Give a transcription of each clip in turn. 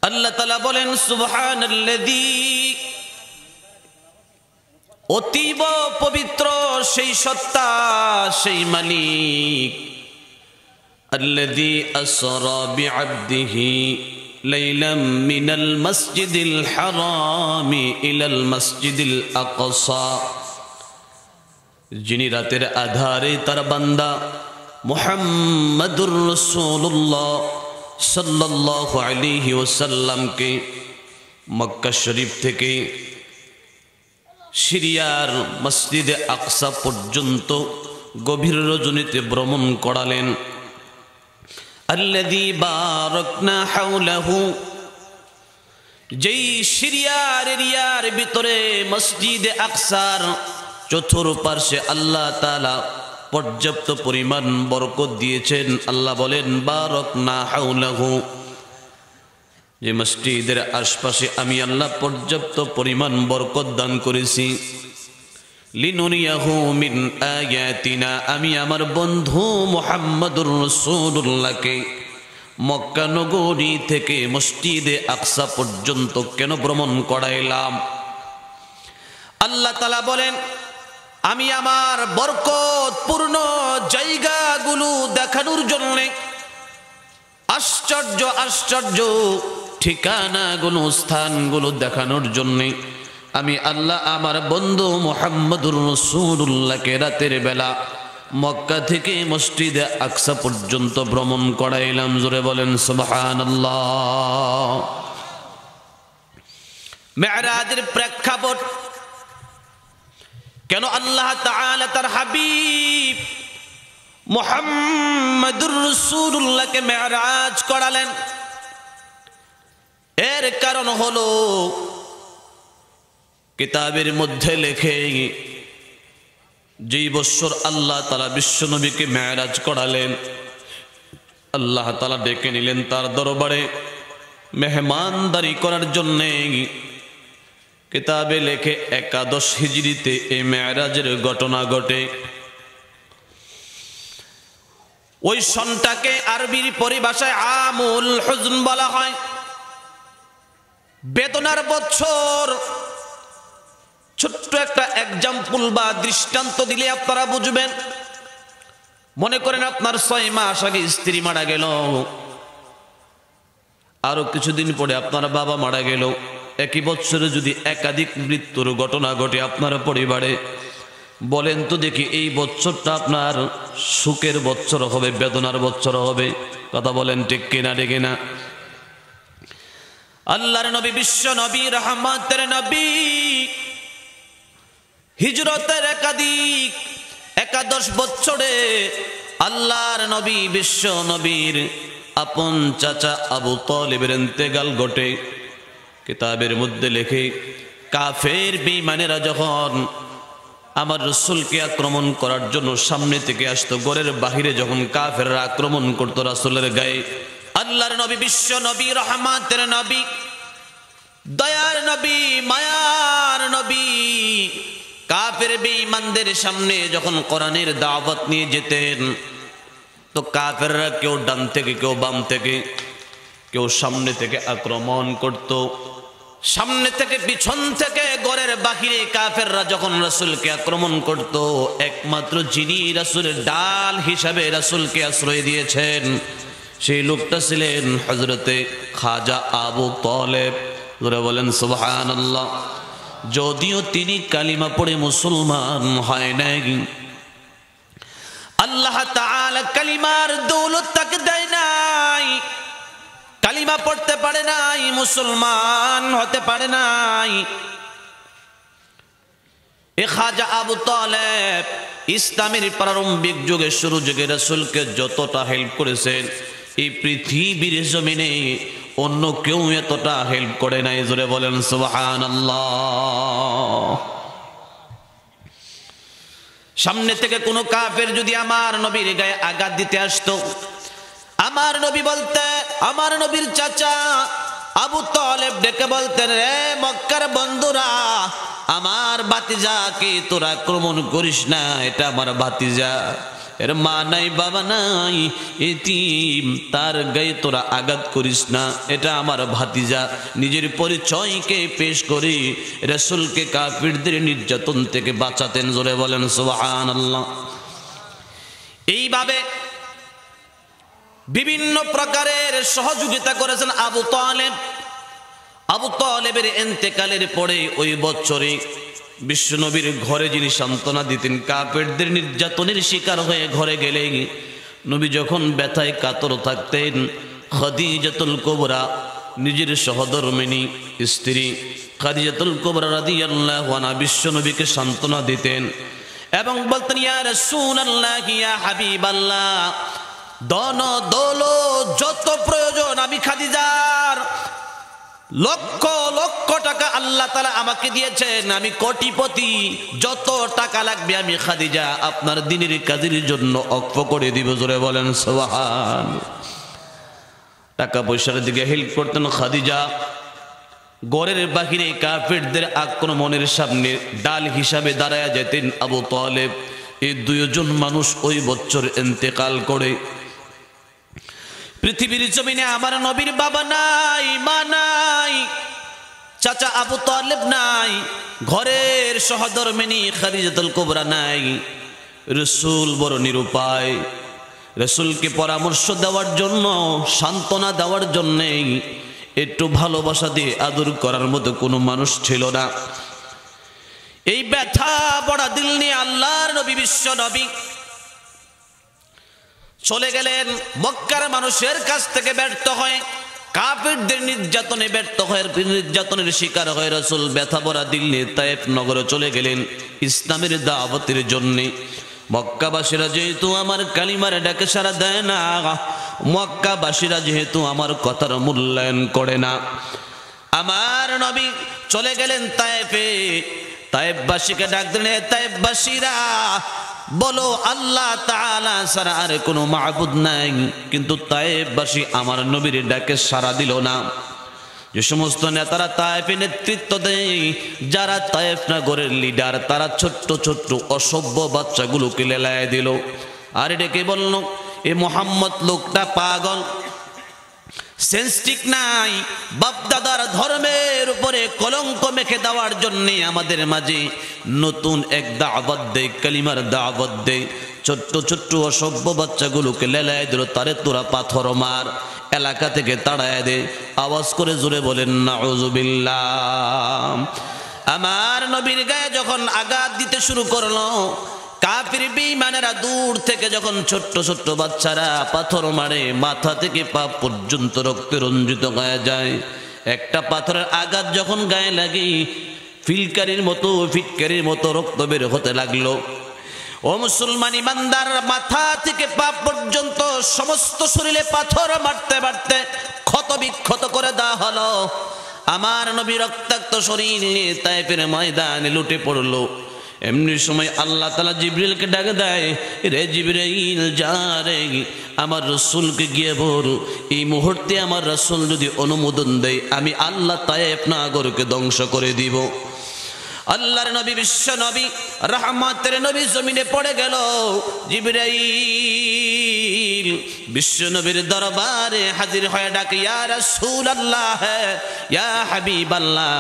আল্লাহ তাআলা বলেন সুবহানাল্লাযী, অতীব পবিত্র সেই সত্তা, সেই মালিক, আল্লাযী আসরা বিআবদিহি লাইলাম মিনাল মসজিদিল হারামি ইলাল মসজিদিল আকসা, যিনি রাতের আধারে তার বান্দা মুহাম্মাদুর রাসূলুল্লাহ সাল্লাল্লাহু আলাইহি ওয়াসাল্লামকে মক্কা শরীফ থেকে সিরিয়ার মসজিদে আকসা পর্যন্ত গভীর রজনীতে ভ্রমণ করালেন। আল্লাযী বারাকনা হাওলাহু, যেই সিরিয়ার এরিয়ার ভিতরে মসজিদে আকসার চতুর্পার্শ্বে আল্লাহ তাআলা পর্যাপ্ত পরিমাণ বরকত দিয়েছেন। আল্লাহ বলেন বারাকনা হাওলাহু, যে মসজিদের আশপাশে আমি আল্লাহ পর্যাপ্ত পরিমাণ বরকত দান করেছি। লিনুরিয়াহু মিন আয়াতিনা, আমি আমার বন্ধু মুহাম্মদুর রাসূলুল্লাহকে মক্কা নগরী থেকে মসজিদে আকসা পর্যন্ত কেন ভ্রমণ করাইলাম? আল্লাহ তাআলা বলেন আমি আমার বরকতপূর্ণ জায়গাগুলো দেখানোর জন্য, আশ্চর্য আশ্চর্য ঠিকানাগুলো, স্থানগুলো দেখানোর জন্য আমি আল্লাহ আমার বন্ধু মুহাম্মদুর রাসূলুল্লাহকে রাতের বেলা মক্কা থেকে মসজিদে আকসা পর্যন্ত ভ্রমণ করাইলাম। জোরে বলেন সুবহানাল্লাহ। মেরাজের প্রেক্ষাপট কেন আল্লাহ তাআলা তার হাবিব মুহাম্মদুর রাসূলুল্লাহকে মেরাজ করালেন? এর কারণ হলো কিতাবের মধ্যে লেখে, যেই বছর আল্লাহ তাআলা বিশ্বনবীকে মেরাজ করালেন, আল্লাহ তাআলা ডেকে নিলেন তার দরবারে মেহমানদারি করার জন্যে। কিতাবে লেখে 11 হিজরিতে এই মেরাজের ঘটনা ঘটে। ওই সনটাকে আরবির পরিভাষায় আমুল হুজন বলা হয়, বেদনার বছর। ছোট্ট একটা এক্সাম্পল বা দৃষ্টান্ত দিলে আপনারা বুঝবেন। মনে করেন আপনার 6 মাস আগে স্ত্রী মারা গেল, আরো কিছুদিন পরে আপনার বাবা মারা গেল। একই বছরে যদি একাধিক মৃত্যুর ঘটনা ঘটে আপনার পরিবারে, বলেন তো দেখি এই বছরটা আপনার সুখের বছর হবে, বেদনার বছর হবে? কথা বলেন ঠিক কিনা, ঠিক কিনা? আল্লাহর নবী, বিশ্ব নবী, রহমতের নবী, হিজরতের একাধিক 11 বছরে আল্লাহর নবী, বিশ্ব নবীর আপন চাচা আবু তালিবের ইন্তেকাল ঘটে। কিতাবের মধ্যে লেখে, কাফের বেঈমানেরা যখন আমার রাসূলকে আক্রমণ করার জন্য সামনে থেকে আসতো, ঘরের বাহিরে যখন কাফেররা আক্রমণ করতো রাসূলের গায়ে, আল্লাহর নবী, বিশ্ব নবী, রহমতের নবী, দয়ার নবী, মায়ার নবী, কাফের বেঈমানদের সামনে যখন কোরআনের দাওয়াত নিয়ে যেতেন, তো কাফেররা কেউ ডান থেকে, কেউ বাম থেকে, কেউ সামনে থেকে আক্রমণ করত। সামনে থেকে, পিছন থেকে, ঘরের বাহিরে কাফেররা যখন রাসূলকে আক্রমণ করত, একমাত্র যিনি রাসূলের ডাল হিসাবে রাসূলকে আশ্রয় দিয়েছেন, সেই লোকটা ছিলেন হযরতে খাজা আবু তালেব। যারা বলেন সুবহানাল্লাহ। যদিও তিনি কালিমা পড়ে মুসলমান হয় নাই, আল্লাহ তাআলা কালিমার দৌলত তাকে দেয় নাই, কালিমা পড়তে পারে নাই, মুসলমান হতে পারে নাই। এ খাজা আবু তালেব ইসলামের প্রারম্ভিক যুগে, শুরু যুগে রাসূলকে যতটা হেল্প করেছেন, এই পৃথিবীর জমিনে অন্য কেউ এতটা হেল্প করে নাই। জোরে বলেন সুবহানাল্লাহ। সামনে থেকে কোনো কাফের যদি আমার নবীর গায়ে আঘাত দিতে আসতো, আমার নবী বলতে, আমার নবীর চাচা আবু তালেব ডেকে বলতেন, রে মক্কার বন্ধুরা, আমার ভাতিজাকে তোরা আক্রমণ করিস না, এটা আমার ভাতিজা, এর মা নাই বাবা নাই, এতিম, তার গায়ে তোরা আঘাত করিস না, এটা আমার ভাতিজা। নিজের পরিচয়কে পেশ করে রাসূলকে কাফিরদের নির্যাতন থেকে বাঁচাতেন। জোরে বলেন সুবহানাল্লাহ। এইভাবে বিভিন্ন প্রকারের সহযোগিতা করেছেন আবু তালেব। আবু তালেবের ইন্তেকালের পরে ওই বছরে বিশ্বনবীর ঘরে যিনি সান্ত্বনা দিতেন, কাফেরদের নির্যাতনের শিকার হয়ে ঘরে গেলে নবী যখন ব্যথায় কাতর থাকতেন, খাদিজাতুল কুবরা নিজের সহধর্মিণী স্ত্রী খাদিজাতুল কুবরা রাদিয়াল্লাহু আনহা বিশ্বনবীকে সান্ত্বনা দিতেন এবং বলতেন, ইয়া রাসূলুল্লাহ, ইয়া হাবিবাল্লাহ, ধন দৌলত যত প্রয়োজন আমি খাদিজার, লক্ষ লক্ষ টাকা আল্লাহ তাআলা আমাকে দিয়েছেন, আমি কোটিপতি, যত টাকা লাগবে আমি খাদিজা আপনার দ্বীনের কাজের জন্য ওয়াকফ করে দিব। জোরে বলেন সুবহানাল্লাহ। টাকা পয়সার দিকে হেল্প করতেন খাদিজা। ঘরের বাহিরে কাফেরদের আক্রমণের সামনে ডাল হিসাবে দাঁড়ায়া যেতেন আবু তালেব। এই দুইজন মানুষ ওই বছর ইন্তেকাল করে। পৃথিবীর জমিনে আমার নবীর বাবা নাই, মা নাই, চাচা আবু তালেব নাই, ঘরের সহধর্মিণী খাদিজাতুল কুবরা নাই। রাসূল বড় নিরুপায়। রাসূলকে পরামর্শ দেওয়ার জন্য, সান্ত্বনা দেওয়ার জন্যে, একটু ভালোবাসা দিয়ে আদর করার মতো কোনো মানুষ ছিল না। এই ব্যথা বড় দিল নিয়ে আল্লাহর নবী, বিশ্ব নবী চলে গেলেন মক্কার মানুষের কাছ থেকে ব্যর্থ হয়ে, কাফিরদের নির্যাতনে ব্যর্থ হয়ে, নির্যাতনের শিকার হয়ে রাসূল ব্যথা ভরা দিল নিয়ে তায়েফ নগরে চলে গেলেন ইসলামের দাওয়াতের জন্য। মক্কাবাসীরা যেহেতু আমার কালিমার ডাকে সাড়া দেয় না, মক্কাবাসীরা যেহেতু আমার কথার মূল্যায়ন করে না, আমার নবী চলে গেলেন তায়েফে। তায়েফবাসীকে ডাক দিলেন, তায়েফবাসীরা বলো আল্লাহ তাআলা ছাড়া আর কোনো মাবুদ নাই। কিন্তু তায়েফবাসী আমার নবীর ডাকে সাড়া দিল না। যে সমস্ত নেতারা তায়েফে নেতৃত্ব দেয়, যারা তায়েফ নগরের লিডার, তারা ছোট্ট ছোট্ট অসভ্য বাচ্চাগুলোকে লেলায় দিল। আর ডেকে বলল, এ মুহাম্মদ লোকটা পাগল, সেন্স ঠিক নাই, বাপদাদার ধর্মের উপরে কলঙ্ক মেখে দেওয়ার জন্য আমাদের মাঝে নতুন এক দাওয়াত দেয়, কালিমার দাওয়াত দেয়। ছোট্ট ছোট্ট অসভ্য বাচ্চাগুলোকে লেলায় দিল, তারে তোরা পাথর মার, এলাকা থেকে তাড়ায় দে। আওয়াজ করে জোরে বলেন নাউযুবিল্লাহ। আমার নবীর গায়ে যখন আঘাত দিতে শুরু করলো, কাফির বেঈমানেরা দূর থেকে যখন ছোট্ট ছোট্ট বাচ্চারা পাথর মারে, মাথা থেকে পা পর্যন্ত রক্তে রঞ্জিত গায়ে যায়। একটা পাথরের আঘাত যখন গায়ে লাগে, ফিটকারির মতো রক্ত বের হতে লাগলো। ও মুসলমান ইমানদার, মাথা থেকে পা পর্যন্ত সমস্ত শরীরে পাথর মারতে মারতে ক্ষত বিক্ষত করে দেওয়া হলো। আমার নবী রক্তাক্ত শরীর নিয়ে তায়েফের ময়দানে লুটে পড়লো। এমনি সময় আল্লাহ তাআলা জিবরিলকে ডাকে দেয়, রে জিবরাইল, যা রে আমার রাসূলকে গিয়ে বল, এই মুহূর্তে আমার রাসূল যদি অনুমোদন দেয়, আমি আল্লাহ তায়েফ নগরকে ধ্বংস করে দিব। আল্লাহর নবী, বিশ্ব নবী, রহমতের নবী জমিনে পড়ে গেল। জিবরাইল বিশ্ব নবীর দরবারে হাজির হয়ে ডাকে, ইয়া রাসূলুল্লাহ, ইয়া হাবিবাল্লাহ,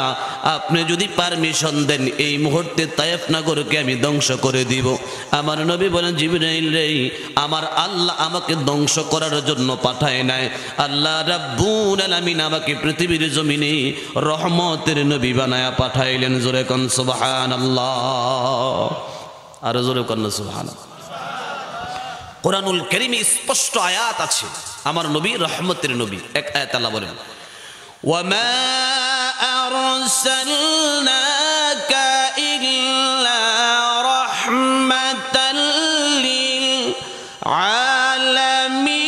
আপনি যদি পারমিশন দেন এই মুহূর্তে তায়েফ নগরকে আমি ধ্বংস করে দিব। আমার নবী বলেন, জিবরাইল রে, আমার আল্লাহ আমাকে ধ্বংস করার জন্য পাঠায় নাই, আল্লাহ রাব্বুল আলামিন আমাকে পৃথিবীর জমিনে রহমতের নবী বানায়া পাঠাইলেন। জোরে কোন সুবহানাল্লাহ, আর জোরে কোন সুবহানাল্লাহ। কোরআনুল কারীমে স্পষ্ট আয়াত আছে, আমার নবী রহমতের নবী। এক আয়াত আল্লাহ বলেন, ওয়ামা আরসালনাকা ইল্লা রাহমাতাল লিল আলামিন।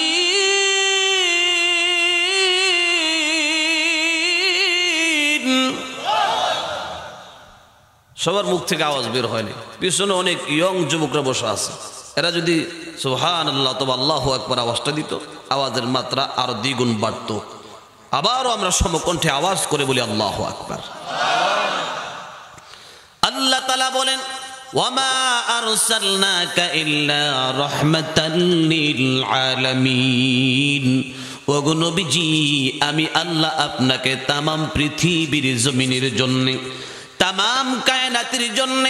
সবার মুখ থেকে আওয়াজ বের হয়নি, পিছনে অনেক ইয়ং যুবকরা বসে আছে। এরা যদি সুবহানাল্লাহ তবে আল্লাহু আকবার আওয়াজটা দিত, আওয়াজের মাত্রা আরো দ্বিগুণ বাড়ত। আবারও আমরা সমকণ্ঠে আওয়াজ করে বলি আল্লাহু আকবার। আল্লাহ তাআলা বলেন, ওয়ামা আরসালনাকা ইল্লা রাহমাতাল লিল আলামিন। ওগো নবীজি, আমি আল্লাহ আপনাকে তামাম পৃথিবীর জমিনের জন্য, তামাম কায়নাতের জন্য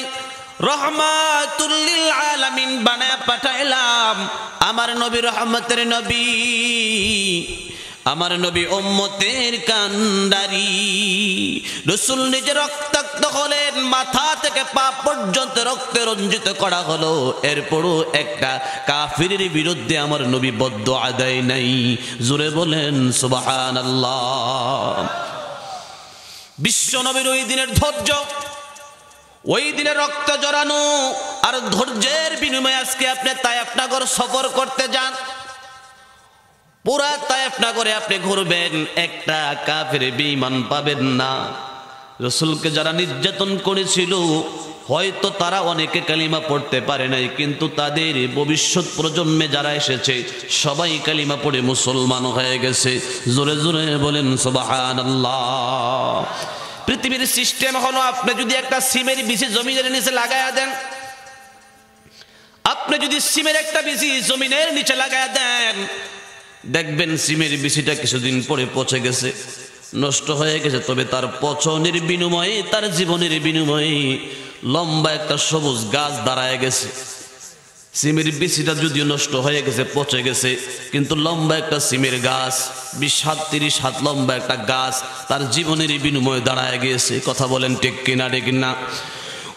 রহমাতুল লিল আলামিন বানায় পাঠাইলাম। আমার নবী রহমতের নবী, আমার নবী উম্মতের কান্ডারি। রাসূল নিজে রক্তাক্ত হলেন, মাথা থেকে পা পর্যন্ত রক্তে রঞ্জিত করা হলো, এরপরও একটা কাফিরের বিরুদ্ধে আমার নবী বদদুআ দেয় নাই। জোরে বলেন সুবহানাল্লাহ। বিশ্ব নবীর ওই দিনের ধৈর্য, ওই দিনে রক্ত জড়ানো আর ধৈর্যের বিনিময়ে আজকে আপনি তায়েফ নগর সফর করতে যান। পুরা তায়েফ নগরে আপনি ঘুরবেন, একটা কাফের বেঈমান পাবেন না। রাসূলকে যারা নির্যাতন করেছিল, হয়তো তারা অনেকে কালিমা পড়তে পারে নাই, কিন্তু তাদের ভবিষ্যৎ প্রজন্মে যারা এসেছে সবাই কালিমা পড়ে মুসলমান হয়ে গেছে। জোরে জোরে বলেন সুবহানাল্লাহ। পৃথিবীর সিস্টেম হলো, আপনি যদি একটা সিমের বিচি জমিনের নিচে লাগায়া দেন, আপনি যদি সিমের একটা বিচি জমিনের নিচে লাগায়া দেন, দেখবেন সিমের বিচিটা কিছুদিন পরে পচে গেছে, নষ্ট হয়ে গেছে। তবে তার পচনের বিনিময়ে, তার জীবনের বিনিময়ে লম্বা একটা সবুজ গাছ দাঁড়ায় গেছে। সিমের বিচিটা যদিও নষ্ট হয়ে গেছে, পচে গেছে, কিন্তু লম্বা একটা সিমের গাছ, 20-30 হাত লম্বা একটা গাছ তার জীবনের বিনিময়ে দাঁড়ায় গিয়েছে। কথা বলেন ঠিক কিনা ঠিক না?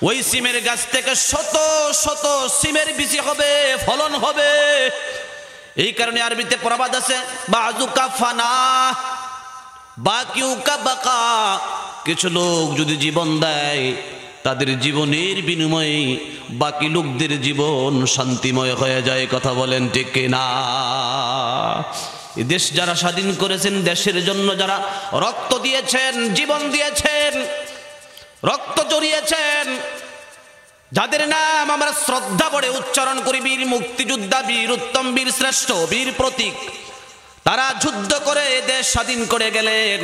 ওই সিমের গাছ থেকে শত শত সিমের বিচি হবে, ফলন হবে। এই কারণে আরবিতে প্রবাদ আছে, বাযুকা ফানা বাকিউকা বাকা। কিছু লোক যদি জীবন দেয়, তাদের জীবনের বিনিময়ে বাকি লোকদের জীবন শান্তিময় হয়ে যায়। কথা বলেন ঠিক কিনা? দেশ যারা স্বাধীন করেছেন, দেশের জন্য যারা রক্ত দিয়েছেন, জীবন দিয়েছেন, রক্ত জড়িয়েছেন, যাদের নাম আমরা শ্রদ্ধা ভরে উচ্চারণ করি, বীর মুক্তিযোদ্ধা, বীর উত্তম, বীর শ্রেষ্ঠ, বীর প্রতীক, তারা যুদ্ধ করে দেশ স্বাধীন করে গেলেন,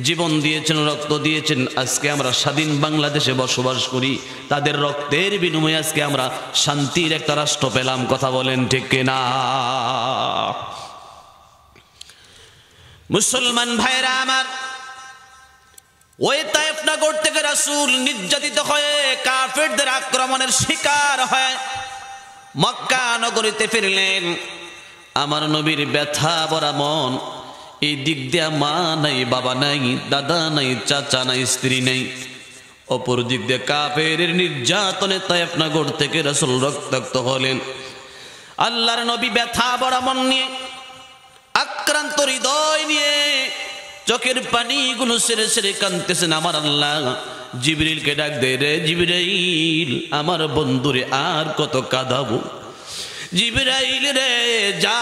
জীবন দিয়েছেন, রক্ত দিয়েছেন। আজকে আমরা স্বাধীন বাংলাদেশে বসবাস করি, তাদের রক্তের বিনিময়ে আজকে আমরা শান্তির একটা রাষ্ট্র পেলাম। কথা বলেন ঠিক কিনা? মুসলমান ভাইরা আমার, ওই তায়েফ নগর থেকে রাসূল নির্যাতিত হয়ে কাফেরদের আক্রমণের শিকার হয় মক্কা নগরীতে ফিরলেন। আমার নবীর ব্যথা ভরা মন, এই দিক দিয়া মা নাই, বাবা নাই, দাদা নাই, চাচা নাই, স্ত্রী নাই। অপর দিক দিয়ে কাফেরের নির্যাতনে তায়েফ নগর থেকে রাসূল রক্তাক্ত হলেন। আল্লাহর নবী ব্যথা ভরা মন নিয়ে, আক্রান্ত হৃদয় নিয়ে, চোখের পানিগুলো সেরে সেরে কাঁদতেছেন। আমার আল্লাহ জিবরিলকে ডাক দে, রে জিবরাইল, আমার বন্ধুরে আর কত কাঁদাবো? জিবরাইল রে যা,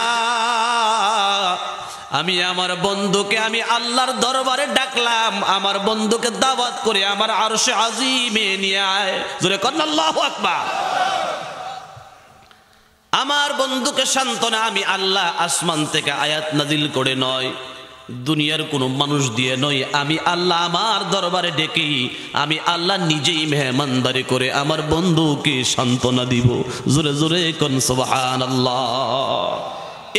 আমি আমার বন্ধুকে আমি আল্লাহর দরবারে ডাকলাম, আমার বন্ধুকে দাওয়াত করে আমার আরশে আজিমে নিয়ে আয়। জোরে কর আল্লাহু আকবার। আমার বন্ধুকে সান্ত্বনা আমি আল্লাহ আসমান থেকে আয়াত নাজিল করে নয়, দুনিয়ার কোনো মানুষ দিয়ে নয়, আমি আল্লাহ আমার দরবারে ডেকে আমি আল্লাহ নিজেই মেহমানদারি করে আমার বন্ধুকে সান্ত্বনা দিব। জোরে জোরে কোন সুবহানাল্লাহ।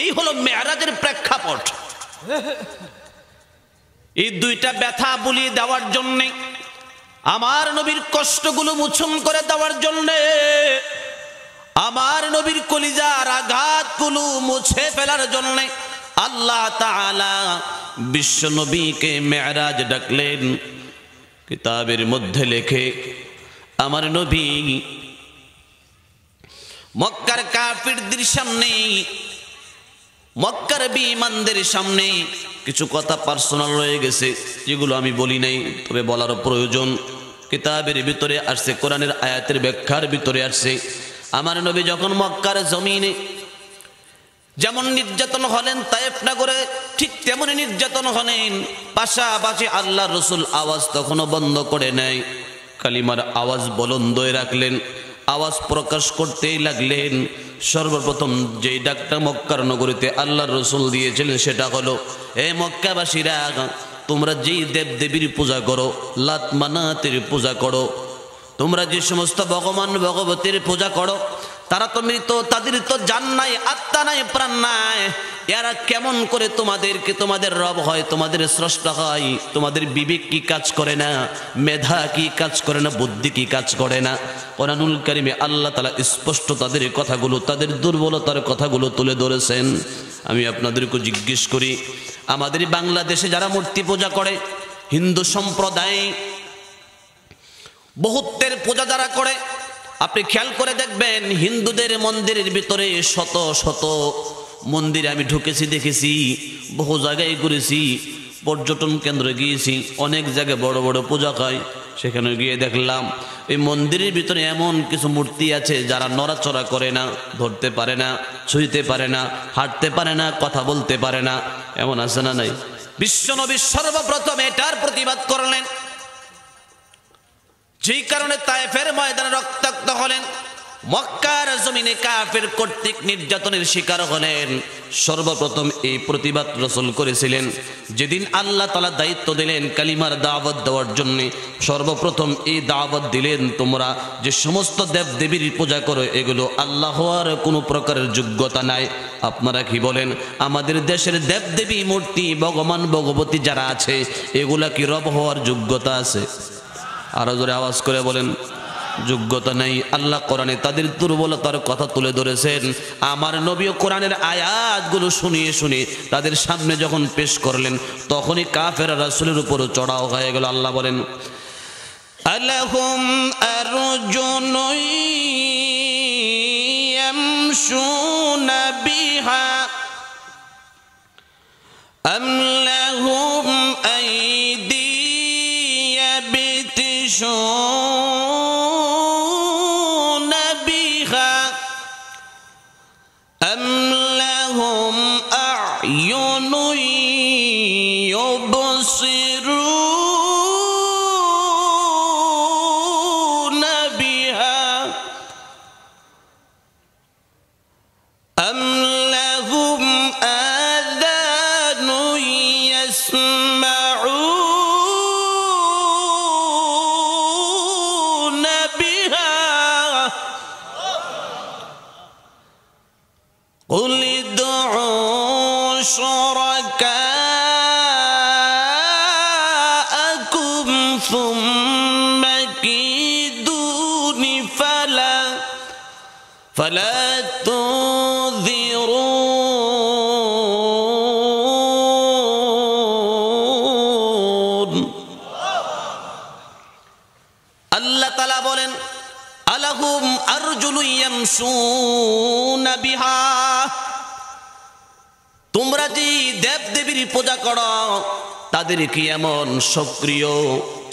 এই হলো মেরাজের প্রেক্ষাপট। এই দুইটা ব্যথা বুলিয়ে দেওয়ার জন্য, আমার নবীর কষ্টগুলো মোচন করে দেওয়ার জন্য, আমার নবীর কলিজার আঘাতগুলো মুছে ফেলার জন্য আল্লাহ তাআলা বিশ্ব নবীকে মেরাজ ডাকলেন। কিতাবের মধ্যে লেখে, আমার নবী মক্কার কাফিরদের সামনে, মক্কার বেঈমানদের সামনে কিছু কথা পার্সোনাল রয়ে গেছে, যেগুলো আমি বলি নাই, তবে বলার প্রয়োজন। কিতাবের ভিতরে আসছে, কোরআনের আয়াতের ব্যাখ্যার ভিতরে আসছে, আমার নবী যখন মক্কার জমিনে যেমন নির্যাতন হলেন তায়েফ নগরে, ঠিক তেমনি নির্যাতন হলেন। পাশাপাশি আল্লাহ রসুল আওয়াজ তখনও বন্ধ করে নেয়, কালিমার আওয়াজ বুলন্দ রাখলেন, আওয়াজ প্রকাশ করতেই লাগলেন। সর্বপ্রথম যেই ডাকটা মক্কার নগরীতে আল্লাহ রসুল দিয়েছিলেন সেটা হলো, এ মক্কাবাসীরা, তোমরা যেই দেব দেবীর পূজা করো, লাত মানাতের পূজা করো, তোমরা যে সমস্ত ভগবান ভগবতীর পূজা করো তারা তো মৃত, তাদের তো জান নাই, আত্মা নাই, প্রাণ নাই। এরা কেমন করে তোমাদেরকে তোমাদের রব হয়, তোমাদের স্রষ্টা হয়? তোমাদের বিবেক কি কাজ করে না? মেধা কি কাজ করে না? বুদ্ধি কি কাজ করে না? কোরআনুল কারিমে আল্লাহ তাআলা স্পষ্ট তাদের কথাগুলো, তাদের দুর্বলতার কথাগুলো তুলে ধরেছেন। আমি আপনাদেরকে জিজ্ঞেস করি, আমাদের বাংলাদেশে যারা মূর্তি পূজা করে, হিন্দু সম্প্রদায় বহুত্বের পূজা যারা করে, আপনি খেয়াল করে দেখবেন হিন্দুদের মন্দিরের ভিতরে শত শত মন্দিরে আমি ঢুকেছি, দেখেছি, বহু জায়গায় ঘুরেছি, পর্যটন কেন্দ্রে গিয়েছি, অনেক জায়গায় বড় বড় পূজা হয়, সেখানে গিয়ে দেখলাম এই মন্দিরের ভিতরে এমন কিছু মূর্তি আছে যারা নড়াচড়া করে না, ধরতে পারে না, ছুঁইতে পারে না, হাঁটতে পারে না, কথা বলতে পারে না। এমন আছে না নাই? বিশ্বনবী সর্বপ্রথম এটার প্রতিবাদ করলেন, যেই কারণে তায়েফের ময়দানে রক্তাক্ত হলেন, মক্কার জমিনে কাফের কর্তৃক নির্যাতনের শিকার হলেন। সর্বপ্রথম এই প্রতিবাদ রাসূল করেছিলেন। যেদিন আল্লাহ তাআলা দায়িত্ব দিলেন কালিমার দাওয়াত দেওয়ার জন্য, সর্বপ্রথম এই দাওয়াত দিলেন, তোমরা যে সমস্ত দেবদেবীর পূজা করো এগুলো আল্লাহ হওয়ার কোনো প্রকারের যোগ্যতা নাই। আপনারা কি বলেন, আমাদের দেশের দেবদেবী মূর্তি ভগবান ভগবতী যারা আছে এগুলা কি রব হওয়ার যোগ্যতা আছে? আরো জোরে আওয়াজ করে বলেন, যোগ্যতা নেই। আল্লাহ কোরআনে তাদের দুর্বলতার কথা তুলে ধরেছেন। আমার নবী কোরআনের আয়াতগুলো শুনিয়ে শুনিয়ে তাদের সামনে যখন পেশ করলেন, তখনই কাফেররা রাসূলের উপর চড়াও হয়ে গেল। আল্লাহ বলেন, আলাহুম আরজুনুন ইয়ামশুনা বিহা আম লাহুম আইদি يبطشون بها أم لهم أعين يبصرون بها أم لهم آذان يسمعون قل ادعوا شركاءكم ثم كيدون فلا تنظرون। আল্লাহ তাআলা বলেন, আলাহুম আরজুলুন ইয়ামশুনা বিহা, তোমরা যে দেবদেবীর পূজা করো তাদের কি এমন সক্রিয়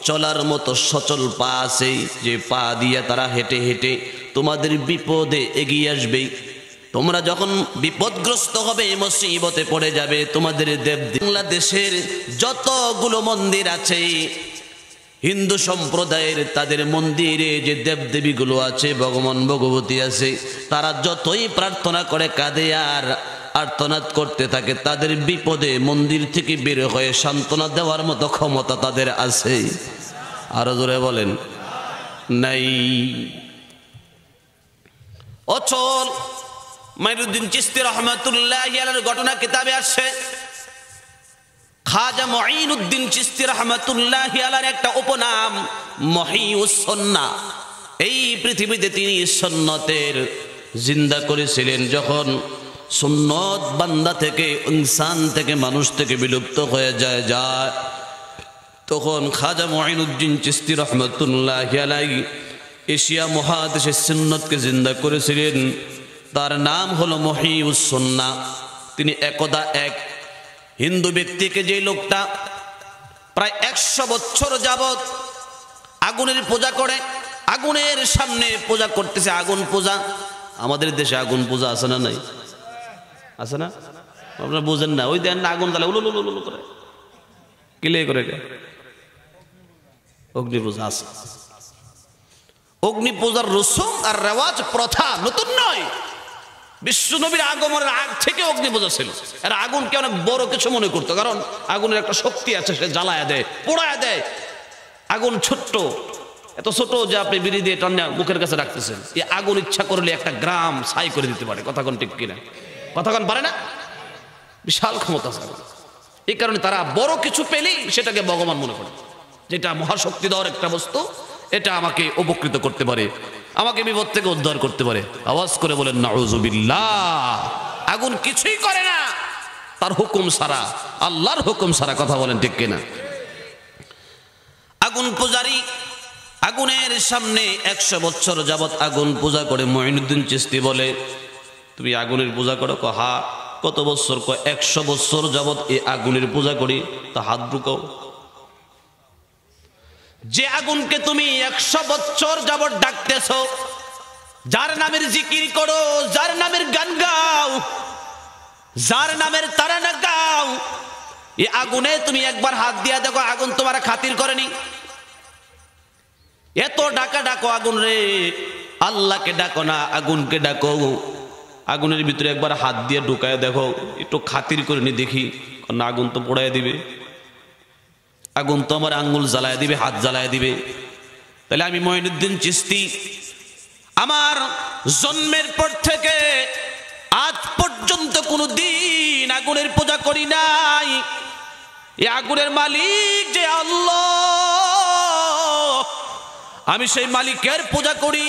চলার মতো সচল পা আছে যে পা দিয়ে তারা হেঁটে হেঁটে তোমাদের বিপদে এগিয়ে আসবে? তোমরা যখন বিপদগ্রস্ত হবে, মুসিবতে পড়ে যাবে, তোমাদের বাংলাদেশের যতগুলো মন্দির আছে হিন্দু সম্প্রদায়ের, তাদের মন্দিরে যে দেবদেবীগুলো আছে, ভগবান ভগবতী আছে, তারা যতই প্রার্থনা করে কাঁদে আর আর্তনাদ করতে থাকে, তাদের বিপদে মন্দির থেকে বের হয়ে সান্ত্বনা দেওয়ার মতো ক্ষমতা তাদের আছে? আরো জোরে বলেন, নাই। অচল মাইনুদ্দিন চিশতি রহমাতুল্লাহি আলাইহির ঘটনা কিতাবে আসছে। খাজা মুঈনুদ্দিন চিশতি রহমাতুল্লাহি আলাইহির একটা উপনাম মহিউস সুন্নাহ। এই পৃথিবীতে তিনি সুন্নতের জিন্দা করেছিলেন। যখন সুন্নত বান্দা থেকে, ইনসান থেকে, মানুষ থেকে বিলুপ্ত হয়ে যায়, তখন খাজা মুঈনুদ্দিন চিশতি রহমাতুল্লাহি আলাইহি এশিয়া মহাদেশে সুন্নতকে জিন্দা করেছিলেন। তার নাম হলো মহিউস সুন্নাহ। তিনি একদা এক হিন্দু ব্যক্তিকে, যে লোকটা প্রায় 100 বছর যাবত আগুনের পূজা করে, আগুনের সামনে পূজা করতেছে, আগুন পূজা। আমাদের দেশে আগুন পূজা আছে না নাই? আছে না? আপনারা বুঝেন না? ওই দেন না, আগুন জ্বালা উলু উলু উলু করে, কিলে করে, অগ্নি পূজা আছে। অগ্নি পূজার রসুম আর রেওয়াজ প্রথা নতুন নয়। বিশ্বনবীর আগমনের আগ থেকে অগ্নি পূজা ছিল। এর আগুনকে অনেক বড় কিছু মনে করতো, কারণ আগুনের একটা শক্তি আছে, সে জ্বালায় দেয়, পোড়ায় দেয়। আগুন ছোট্ট, এত ছোট যে আপনি বিড়ি দিয়ে টান্না মুখের কাছে রাখতেছেন। এই আগুন ইচ্ছা করলে একটা গ্রাম ছাই করে দিতে পারে। কথা কোন ঠিক কিনা? কথা কোন পারে না? বিশাল ক্ষমতা আছে। এই কারণে তারা বড় কিছু পেলেই সেটাকে ভগবান মনে করে, যেটা মহাশক্তিধর একটা বস্তু, এটা আমাকে উপকৃত করতে পারে, আমাকে বিপদ থেকে উদ্ধার করতে পারে। আওয়াজ করে বলেন নাউযুবিল্লাহ। আগুন কিছুই করে না তার হুকুম ছাড়া, আল্লাহর হুকুম ছাড়া। কথা বলেন ঠিক কিনা? আগুন পূজারী আগুনের সামনে 100 বছর যাবত আগুন পূজা করে। মুঈনুদ্দিন চিশতি বলে, তুমি আগুনের পূজা করো? হ্যাঁ। কত বছর? 100 বছর যাবত এই আগুনের পূজা করি। তা হাত ঢুকাও। যে আগুনকে তুমি 100 বছর যাবত ডাকতেছ, যার নামের জিকির করো, যার নামের গান গাও, যার নামের তারানা গাও, এই আগুনে তুমি একবার হাত দিয়া দেখো, আগুন তোমার খাতির করেনি? এত ডাকা ডাকো আগুন রে, আল্লাহকে ডাকো না, আগুনকে ডাকো। আগুনের ভিতরে একবার হাত দিয়ে ঢুকায় দেখো, একটু খাতির করে নি দেখি, না আগুন তো পোড়ায় দিবে, আগুন তো আমার আঙ্গুল জ্বালায় দিবে, হাত জ্বালায় দিবে। তাহলে আমি মুঈনুদ্দিন চিশতি আমার জন্মের পর থেকে আজ পর্যন্ত কোনো দিন আগুনের পূজা করি নাই। এই আগুনের মালিক যে আল্লাহ, আমি সেই মালিকের পূজা করি।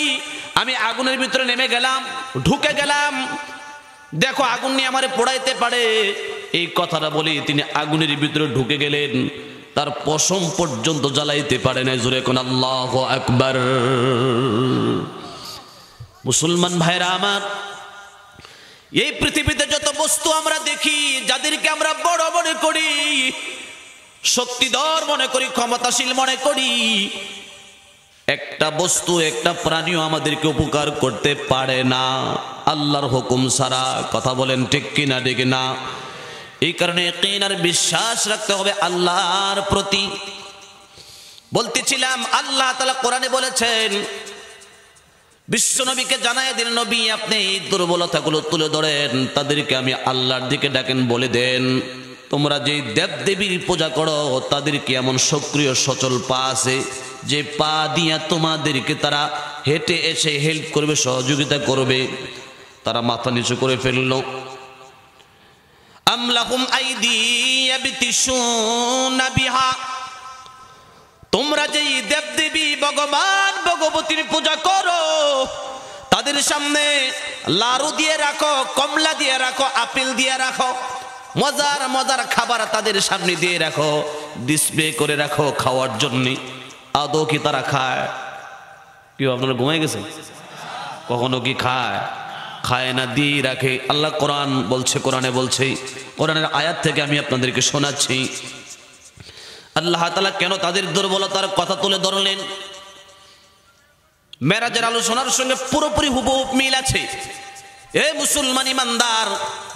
আমি আগুনের ভিতরে নেমে গেলাম, ঢুকে গেলাম, দেখো আগুন নিয়ে আমারে পোড়াইতে পারে। এই কথাটা বলি তিনি আগুনের ভিতরে ঢুকে গেলেন, তার পশম পর্যন্ত জ্বালাইতে পারে না। জোরে কোন আল্লাহু আকবার। মুসলমান ভাইরা আমার, এই পৃথিবীতে যত বস্তু আমরা দেখি, যাদেরকে আমরা বড় মনে করি, শক্তিধর মনে করি, ক্ষমতাশীল মনে করি, একটা বস্তু, একটা প্রাণীও আমাদেরকে উপকার করতে পারে না আল্লাহর হুকুম ছাড়া। কথা বলেন ঠিক কিনা? ঠিক না? এই কারণে ইয়াকিন আর বিশ্বাস রাখতে হবে আল্লাহর প্রতি। বলতেছিলাম আল্লাহ তাআলা কোরআনে বলেছেন, বিশ্ব নবীকে জানায় দিন, নবী আপনি এই দুর্বলতাগুলো তুলে ধরেন, তাদেরকে আমি আল্লাহর দিকে ডাকেন, বলে দেন তোমরা যেই দেবদেবীর পূজা করো তাদেরকে এমন সক্রিয় সচল পা আছে, যে পা দিয়া তোমাদেরকে তারা হেঁটে এসে হেল্প করবে, সহযোগিতা করবে। তারা মাথা নিচু করে ফেললো। আমলাহুম আইদি ইয়াবতিশুনা বিহা, তোমরা যেই দেবদেবী ভগবান ভগবতীর পূজা করো, তাদের সামনে লাড়ু দিয়ে রাখো, কমলা দিয়ে রাখো, আপেল দিয়ে রাখো, মজার মজার খাবার তাদের সামনে দিয়ে রাখো, ডিসপ্লে করে রাখো খাওয়ার জন্য। আদৌ কি তারা খায়? কি আপনারা ঘুমাই গেছেন? কখনো কি খায়? খায় না, দিয়ে রাখে। আল্লাহ কোরআন বলছে, কোরআনে বলছে, কোরআনের আয়াত থেকে আমি আপনাদেরকে শোনাচ্ছি। আল্লাহ তাআলা কেন তাদের দুর্বলতার কথা তুলে ধরলেন? মেরাজের আলোচনার সঙ্গে পুরোপুরি হুবহু মিল আছে। এ মুসলমান ইমানদার,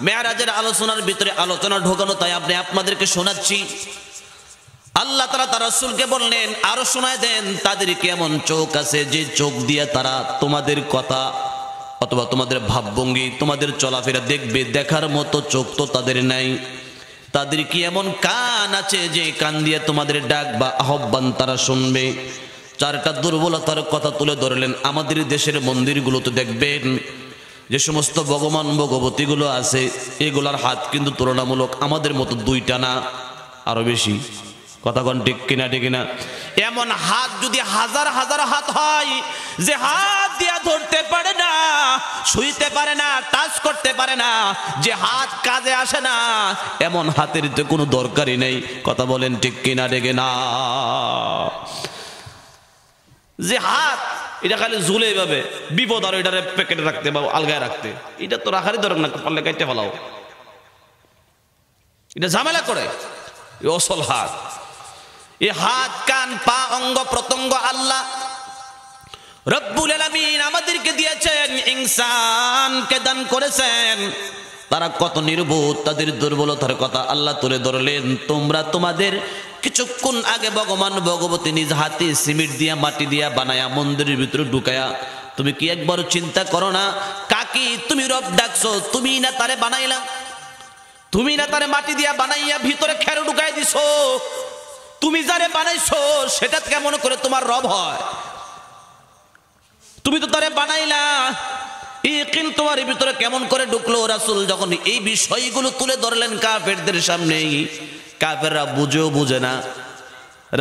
মেরাজের আলোচনার ভিতরে আলোচনা ঢোকানো, তাই আপনাদেরকে শোনাচ্ছি। আল্লাহ তাআলা তার রাসূলকে বললেন, আরো শোনায় দেন তাদেরকে এমন চোখ আছে যে চোখ দিয়ে তারা তোমাদের কথা অথবা তোমাদের ভাবভঙ্গি, তোমাদের চলাফেরা দেখবে, দেখার মতো চোখ তো তাদের নাই। তাদের কি এমন কান আছে যে কান দিয়ে তোমাদের ডাক বা আহ্বান তারা শুনবে। 4টা দুর্বলতার কথা তুলে ধরলেন। আমাদের দেশের মন্দিরগুলোতে দেখবেন যে সমস্ত ভগবান ভগবতীগুলো আছে, এগুলার হাত কিন্তু তুলনামূলক আমাদের মতো 2টা না, আরো বেশি। কথা কোন ঠিক কিনা? ঠিক কিনা? এমন হাত যদি হাজার হাজার হাত হয়, যে হাত দিয়া ধরতে পারে না, ছুঁইতে পারে না, টাচ করতে পারে না, যে হাত কাজে আসে না, এমন হাতের তো কোনো দরকারই নেই। কথা বলেন ঠিক কিনা? ঠিক না? যে হাত এটা খালি ঝুলে এইভাবে, বিপদ আর এটারে প্যাকেটে রাখতে বা আলগায় রাখতে, এটা তো রাখারই দরকার না, পারলে কাটতে ফেলাও। এটা ঝামেলা করে। অসল হাত, এই হাত, কান, পা, অঙ্গ প্রত্যঙ্গ আল্লাহ রব্বুল আলামিন আমাদেরকে দিয়েছেন, ইনসানকে দান করেছেন। তারা কত নির্বোধ, তাদের দুর্বলতার কথা আল্লাহ তুলে ধরলেন। তোমরা তোমাদের কিছুক্ষণ আগে ভগবান ভগবতী নিজ হাতে সিমেন্ট দিয়া, মাটি দিয়া বানায়া মন্দিরের ভিতরে ঢুকায়া, তুমি কি একবার চিন্তা করো না কাকি তুমি রব ডাকছো? তুমি না তারে বানাইলা, তুমি না তারে মাটি দিয়া বানাইয়া ভিতরে খেরো ঢুকাই দিছো। তুমি যারে বানাইছো সেটা কেমন করে তোমার রব হয়? তুমি তো তারে বানাইলা, ইকিন তোমার ভিতরে কেমন করে ঢুকলো? রাসূল যখন এই বিষয়গুলো তুলে ধরলেন কাফেরদের সামনে, কাফেররা বুঝেও বুঝে না,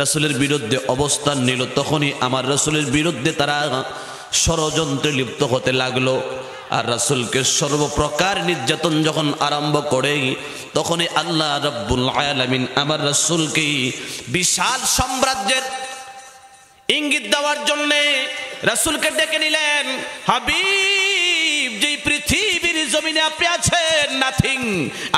রাসূলের বিরুদ্ধে অবস্থান নিল। তখনই আমার রাসূলের বিরুদ্ধে তারা ষড়যন্ত্রে লিপ্ত হতে লাগলো। আর রাসূলকে সর্বপ্রকার নির্যাতন যখন আরম্ভ করে, তখনই আল্লাহ রাব্বুল আলামিন আমার রাসূলকে বিশাল সাম্রাজ্যের ইঙ্গিত দেওয়ার জন্য রাসূলকে ডেকে নিলেন। হাবিব, যে পৃথিবীর জমিনে আপনি আছেন নাথিং,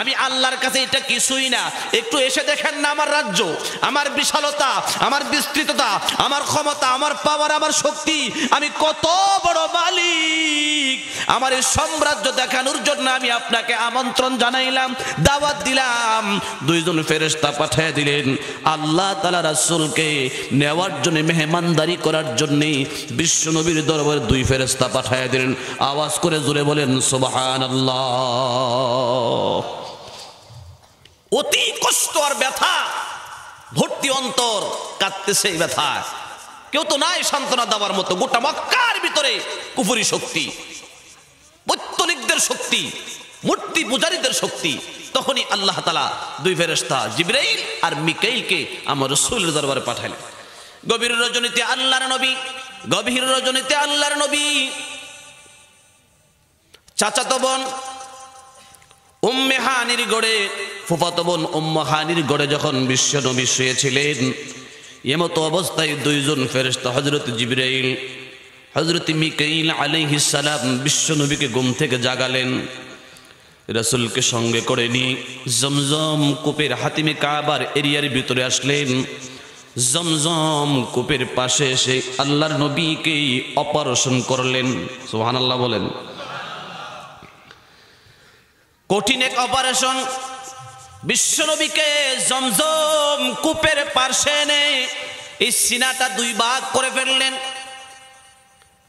আমি আল্লাহর কাছে এটা কিছুই না, একটু এসে দেখেন না আমার রাজ্য, আমার বিশালতা, আমার বিস্তৃততা, আমার ক্ষমতা, আমার পাওয়ার, আমার শক্তি, আমি কত বড় মালিক। আমার এই সাম্রাজ্য দেখানোর জন্য আমি আপনাকে আমন্ত্রণ জানাইলাম, দাওয়াত দিলাম। দুইজন ফেরেশতা পাঠিয়ে দিলেন আল্লাহ তাআলা রাসূলকে নেওয়ার জন্য, মেহমানদারি করার জন্য বিশ্ব নবীর দরবারে দুই ফেরেশতা পাঠিয়ে দিলেন। আওয়াজ করে জোরে বলেন সুবহানাল্লাহ। অতি কষ্ট আর ব্যথা, ভর্তি অন্তর কাঁদতেছে এই ব্যথা। কেউ তো নাই সান্ত্বনা দেওয়ার মতো। গোটা মক্কার ভিতরে কুফরি শক্তি, বৈতলিকদের শক্তি, মূর্তি পূজারীদের শক্তি। তখনই আল্লাহ তাআলা দুই ফেরেশতা জিবরাইল আর মিকাইলকে আমার রাসূলের দরবারে পাঠালেন। গভীর রজনীতে আল্লাহর নবী, গভীর রজনীতে আল্লাহর নবী চাচাতো বোন উম্মে হানির গড়ে, ফুফাতো বোন উম্মে হানির গড়ে যখন বিশ্ব নবী শুয়েছিলেন, এমতো অবস্থায় দুইজন ফেরেশতা হযরত জিবরাইল, হযরত মিকাইল আলাইহিস সালাম বিশ্ব নবীকে ঘুম থেকে জাগালেন। রাসূলকে সঙ্গে করে নিয়ে জমজম কূপের হাতিমে কাবার এরিয়ার ভিতরে আসলেন। জমজম কূপের পাশে এসে আল্লাহর নবীকে অপারেশন করলেন। সুবহানাল্লাহ বলেন। কঠিন এক অপারেশন। বিশ্বনবীকে জমজম কূপের পাশে এনে এই সিনাটা দুই ভাগ করে ফেললেন।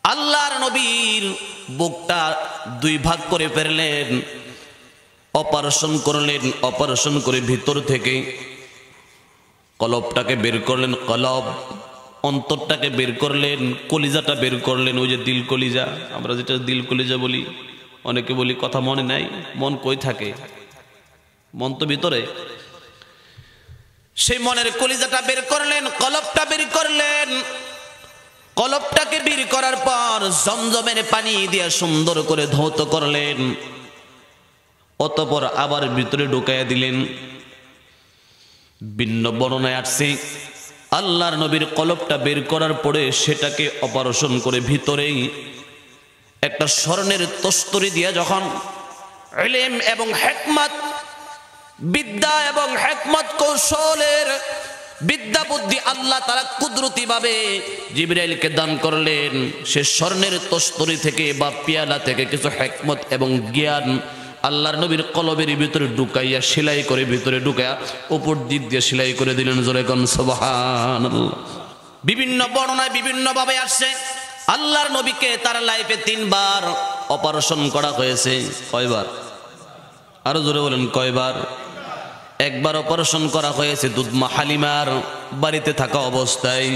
আল্লাহর নবীর বুকটা দুই ভাগ করে ফেললেন, অপারেশন করলেন। অপারেশন করে ভিতর থেকে কলবটাকে বের করলেন, কলব অন্তরটাকে বের করলেন, কলিজাটা বের করলেন। ওই যে দিল কলিজা, আমরা যেটা দিল কলিজা বলি, অনেকে বলি কথা মনে নাই, মন কই থাকে? মন তো ভিতরে। সেই মনের কলিজাটা বের করলেন, কলবটা বের করলেন। কলবটাকে বের করার পর জমজমের পানি দিয়ে সুন্দর করে ধৌত করলেন। অতঃপর আবার ভিতরে ঢুকাইয়া দিলেন। ভিন্ন বর্ণনায় আসছে আল্লাহর নবীর কলবটা বের করার পরে সেটাকে অপারেশন করে ভিতরেই একটা স্বর্ণের তস্তরি দিয়ে যখন ইলম এবং হিকমত, বিদ্যা এবং হিকমত কৌশলের বিদ্যা বুদ্ধি আল্লাহ তাআলা কুদরতি ভাবে জিবরাইলকে দান করলেন। সে স্বর্ণের তস্তরি থেকে বা পিয়ালা থেকে কিছু হিকমত এবং জ্ঞান আল্লাহর নবীর কলবের ভিতরে ঢুকাইয়া সেলাই করে, ভিতরে ঢুকাইয়া উপর দিক দিয়ে সেলাই করে দিলেন। জোরে কোন সুবহানাল্লাহ। বিভিন্ন বর্ণনায় বিভিন্ন ভাবে আসছে আল্লাহর নবীকে তার লাইফে 3 বার অপারেশন করা হয়েছে। কয়বার? আরো জোরে বলেন কয়বার? একবার অপারেশন করা হয়েছে দুধমা হালিমার বাড়িতে থাকা অবস্থায়।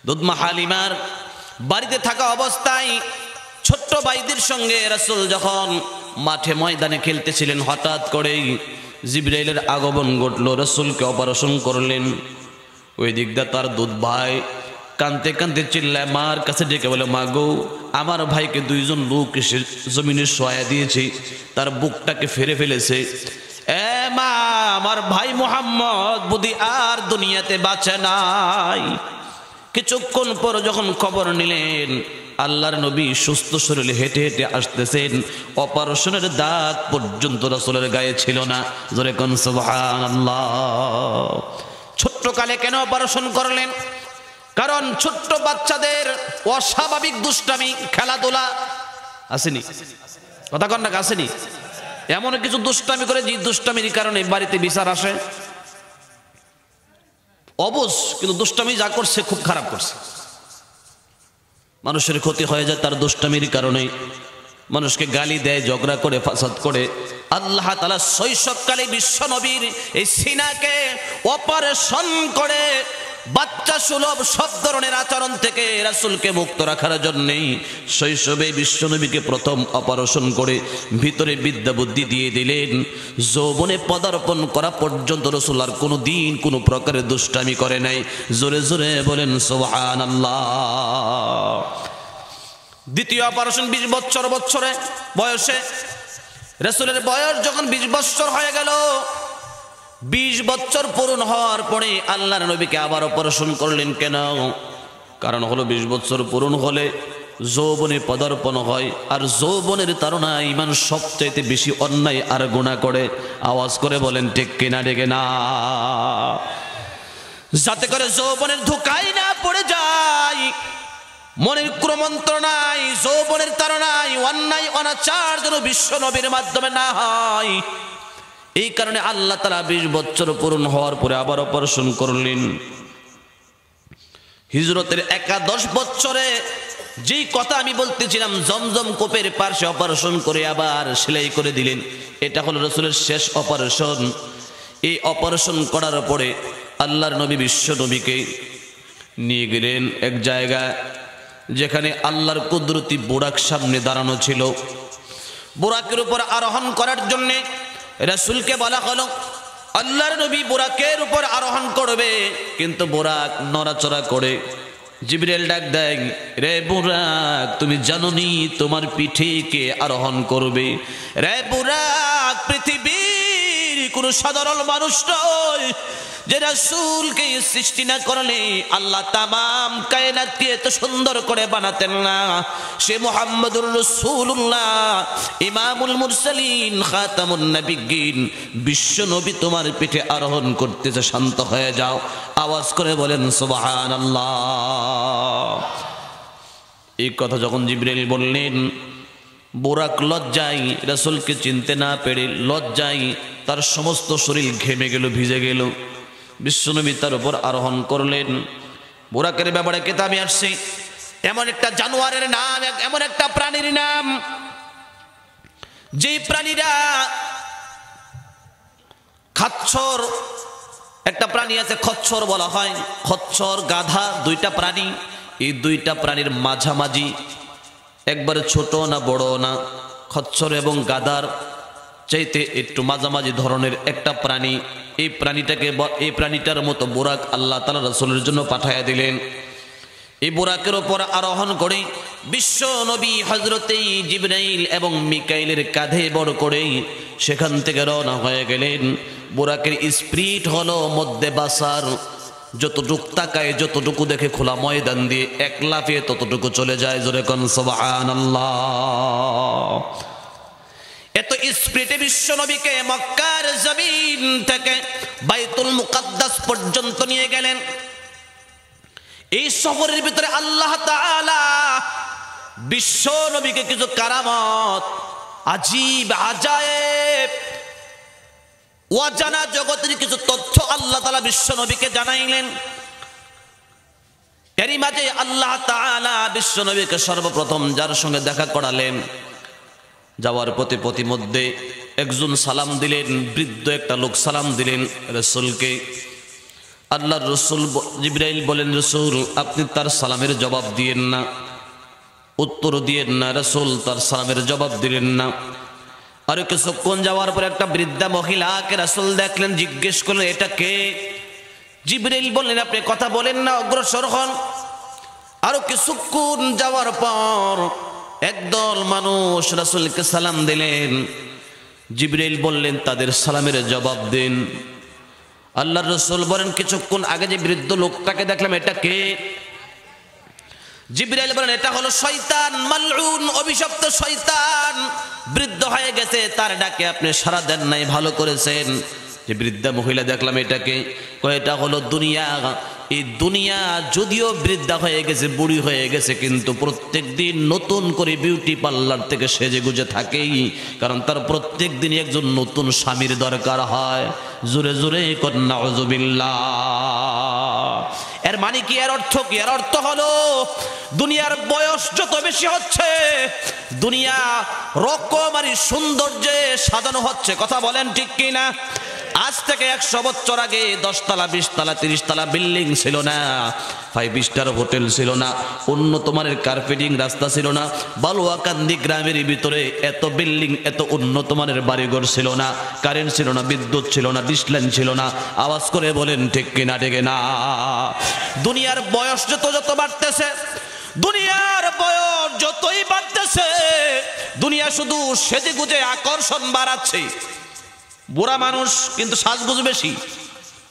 দুধমা হালিমার বাড়িতে থাকা অবস্থায় ছোট্ট ভাইদের সঙ্গে রাসূল যখন মাঠে ময়দানে খেলতেছিলেন, হঠাৎ করেই জিবরাইলের আগমন ঘটলো। রাসূলকে অপারেশন করলেন। ওই দিকটা তার দুধ ভাই কাঁদতে কাঁদতে চিল্লায় মার কাছে ডেকে বলে, মা গো, আমার ভাইকে 2জন লোক এসে জমিনে শোয়া দিয়েছে, তার বুকটাকে ফেরে ফেলেছে। এ মা, আমার ভাই মুহাম্মদ বুদ্ধি আর দুনিয়াতে বাঁচে নাই। কিছুক্ষণ পর যখন খবর নিলেন আল্লাহর নবী সুস্থ শরীরে হেঁটে হেঁটে আসতেছেন, অপারেশনের দাগ পর্যন্ত রাসূলের গায়ে ছিল না। জোরে কোন সুবহানাল্লাহ। ছোট্ট কালে কেন অপারেশন করলেন? কারণ ছোট্ট বাচ্চাদের অস্বাভাবিক দুষ্টামি, খেলাধুলা আসেনি, কথা কন না, আসেনি? এমন কিছু দুষ্টামি করে যে দুষ্টামির কারণে বাড়িতে বিচার আসে। অবশ, কিন্তু দুষ্টামি যা করছে খুব খারাপ করছে। মানুষের ক্ষতি হয়ে যায় তার দুষ্টামির কারণে। মানুষকে গালি দেয়, ঝগড়া করে, ফাসাদ করে। আল্লাহ তাআলা শৈশবকালে বিশ্ব নবীর এই সিনাকে অপারেশন করে বাচ্চা সুলভ সব ধরনের আচরণ থেকে রাসূলকে মুক্ত রাখার জন্য শৈশবে বিশ্বনবীকে প্রথম অপারেশন করে ভিতরে বিদ্যা বুদ্ধি দিয়ে দিলেন। যৌবনে পদার্পণ করা পর্যন্ত রাসূল আর কোনো দিন কোনো প্রকারের দুষ্টামি করে নাই। জোরে জোরে বলেন সুবহানাল্লাহ। দ্বিতীয় অপারেশন 20 বছরে বয়সে, রাসূলের বয়স যখন 20 বছর হয়ে গেল, 20 বছর পূরণ হওয়ার পরে আল্লাহর নবীকে আবার অপারেশন করলেন। কেন? কারণ হলো 20 বছর পূরণ হলে যৌবনে পদার্পণ হয়, আর যৌবনের তাড়নায় ইমান সবচাইতে বেশি অন্যায় আর গুনাহ করে। আওয়াজ করে বলেন ঠিক কিনা? ডেকে না, যাতে করে যৌবনের ধোঁকায় না পড়ে যায়, মনের কুমন্ত্রণায় যৌবনের তাড়নায় অন্যায় অনাচার যেন বিশ্ব নবীর মাধ্যমে না হয়। এই কারণে আল্লাহ তাআলা 20 বছর পূরণ হওয়ার পরে আবার অপারেশন করলেন। হিজরতের একাদশ বছরে যেই কথা আমি বলতেছিলাম, জমজম কূপের পাশে অপারেশন করে আবার সেলাই করে দিলেন। এটা হলো রাসূলের শেষ অপারেশন। এই অপারেশন করার পরে আল্লাহর নবী বিশ্ব নবীকে নিয়ে গেলেন এক জায়গায় যেখানে আল্লাহর কুদরতি বুরাক সামনে দাঁড়ানো ছিল। বুরাকের উপর আরোহণ করার জন্য রাসূলকে বলা হলো, আল্লাহর নবী বুরাকের উপর আরোহণ করবে, কিন্তু বুরাক নড়াচড়া করে। জিবরাইল ডাক দেয়, রে বুরাক, তুমি জানোনি তোমার পিঠে কে আরোহণ করবে? রে বুরাক পৃথিবীর কোনো সাধারণ মানুষ নয়, যে রাসূলকে সৃষ্টি না করলে আল্লাহ তামাম কায়নাতকে এত সুন্দর করে বানাতেন না। সে মুহাম্মদুর রাসূলুল্লাহ, ইমামুল মুরসালিন, খাতামুন নবিয়্যিন, বিশ্ব নবী তোমার পিঠে আরোহণ করতেছে, শান্ত হয়ে যাও। আওয়াজ করে বলেন সুবহানাল্লাহ। এই কথা যখন জিবরাইল বললেন, বুরাক লজ্জায় রাসূলকে চিনতে না পেরে লজ্জায় তার সমস্ত শরীর ঘেমে গেল, ভিজে গেল। বিশ্বনবী তার উপর আরোহণ করলেন। বুরাকের ব্যাপারে কিতাবে আসছে, এমন একটা জানোয়ারের নাম, এমন একটা প্রাণীর নাম, যেই প্রাণীরা খচ্চর, একটা প্রাণী আছে খচ্চর বলা হয়, খচ্চর গাধা, দুইটা প্রাণী। এই দুইটা প্রাণীর মাঝামাঝি, একবারে ছোট না বড় না, খচ্চর এবং গাধার চাইতে একটু মাঝামাঝি ধরনের একটা প্রাণী। এই প্রাণীটার মতো বুরাক আল্লাহ তাআলা রাসূলের জন্য পাঠায়া দিলেন। এই বুরাকের উপর আরোহণ করে বিশ্ব নবী হযরতে জিবরাইল এবং মিকাইলের কাঁধে বড় করে সেখান থেকে রওনা হয়ে গেলেন। বুরাকের স্পিড হলো মধ্যে বাসার, যতটুকু তাকায়, যতটুকু দেখে খোলা ময়দান দিয়ে এক লাফিয়ে ততটুকু চলে যায়। জোরে কোন সুবহানাল্লাহ। এত স্পিডে বিশ্ব নবীকে মক্কার জমিন থেকে বাইতুল মুকাদ্দাস পর্যন্ত নিয়ে গেলেন। এই সফরের ভিতরে আল্লাহ তাআলা বিশ্ব নবীকে কিছু কারামত, আজীব আজায়েব, অজানা জগতের কিছু তথ্য আল্লাহ তাআলা বিশ্ব নবীকে জানাইলেন। এরই মাঝে আল্লাহ তাআলা বিশ্ব নবীকে সর্বপ্রথম যার সঙ্গে দেখা করালেন, যাওয়ার পথে মধ্যে একজন সালাম দিলেন, বৃদ্ধ একটা লোক সালাম দিলেন রাসূলকে। আল্লাহর রাসূল জিবরাইল বলেন, রাসূল আপনি তার সালামের জবাব দিয়েন না, উত্তর দিয়েন না। রাসূল তার সালামের জবাব দিলেন না। আর কিছুক্ষণ যাওয়ার পর একটা বৃদ্ধা মহিলাকে রাসূল দেখলেন, জিজ্ঞেস করলেন, এটা কে? জিবরাইল বললেন, আপনি কথা বলেন না, অগ্রসর হন। আরো কিছুক্ষণ যাওয়ার পর একদল মানুষ রাসূলকে সালাম দিলেন। জিবরাইল বললেন, তাদের সালামের জবাব দিন। আল্লাহর রাসূল বলেন, কিছুক্ষণ আগে যে বৃদ্ধ লোকটাকে দেখলাম, এটা কে? জিবরাইল বলেন, এটা হলো শয়তান, মালউন, অভিশপ্ত শয়তান, বৃদ্ধ হয়ে গেছে, তার ডাকে আপনি সাড়া দেন নাই, ভালো করেছেন। যে বৃদ্ধা মহিলা দেখলাম, এটাকে? এটা হলো দুনিয়া। এই দুনিয়া যদিও বৃদ্ধা হয়ে গেছে, বুড়ি হয়ে গেছে, কিন্তু প্রত্যেক দিন নতুন করে বিউটি পার্লার থেকে সেজে গুজে থাকেই, কারণ তার প্রত্যেক দিন একজন নতুন স্বামীর দরকার হয়। জোরে জোরে কন্যা নাউযুবিল্লাহ। এর মানে কি? এর অর্থ কি? এর অর্থ হলো দুনিয়ার বয়স যত বেশি হচ্ছে, দুনিয়া রকমারি সৌন্দর্যে সাজানো হচ্ছে। কথা বলেন ঠিক কিনা? আজ থেকে 100 বছর আগে 10 তলা 20 তলা 30 তলা বিল্ডিং ছিল না, 5 স্টার হোটেল ছিল না, উন্নত মানের কার্পেটিং রাস্তা ছিল না, বালুয়াকান্দি গ্রামের ভিতরে এত বিল্ডিং এত উন্নত মানের বাড়িঘর ছিল না, কারেন্ট ছিল না, বিদ্যুৎ ছিল না, ডিশলাইন ছিল না। আওয়াজ করে বলেন ঠিক কিনা ঠিক না? দুনিয়ার বয়স যত বাড়তেছে, দুনিয়ার বয়স যতই বাড়তেছে, দুনিয়া শুধু সেজে গুজে আকর্ষণ বাড়াচ্ছে। বুড়া মানুষ কিন্তু সাজগুজ বেশি।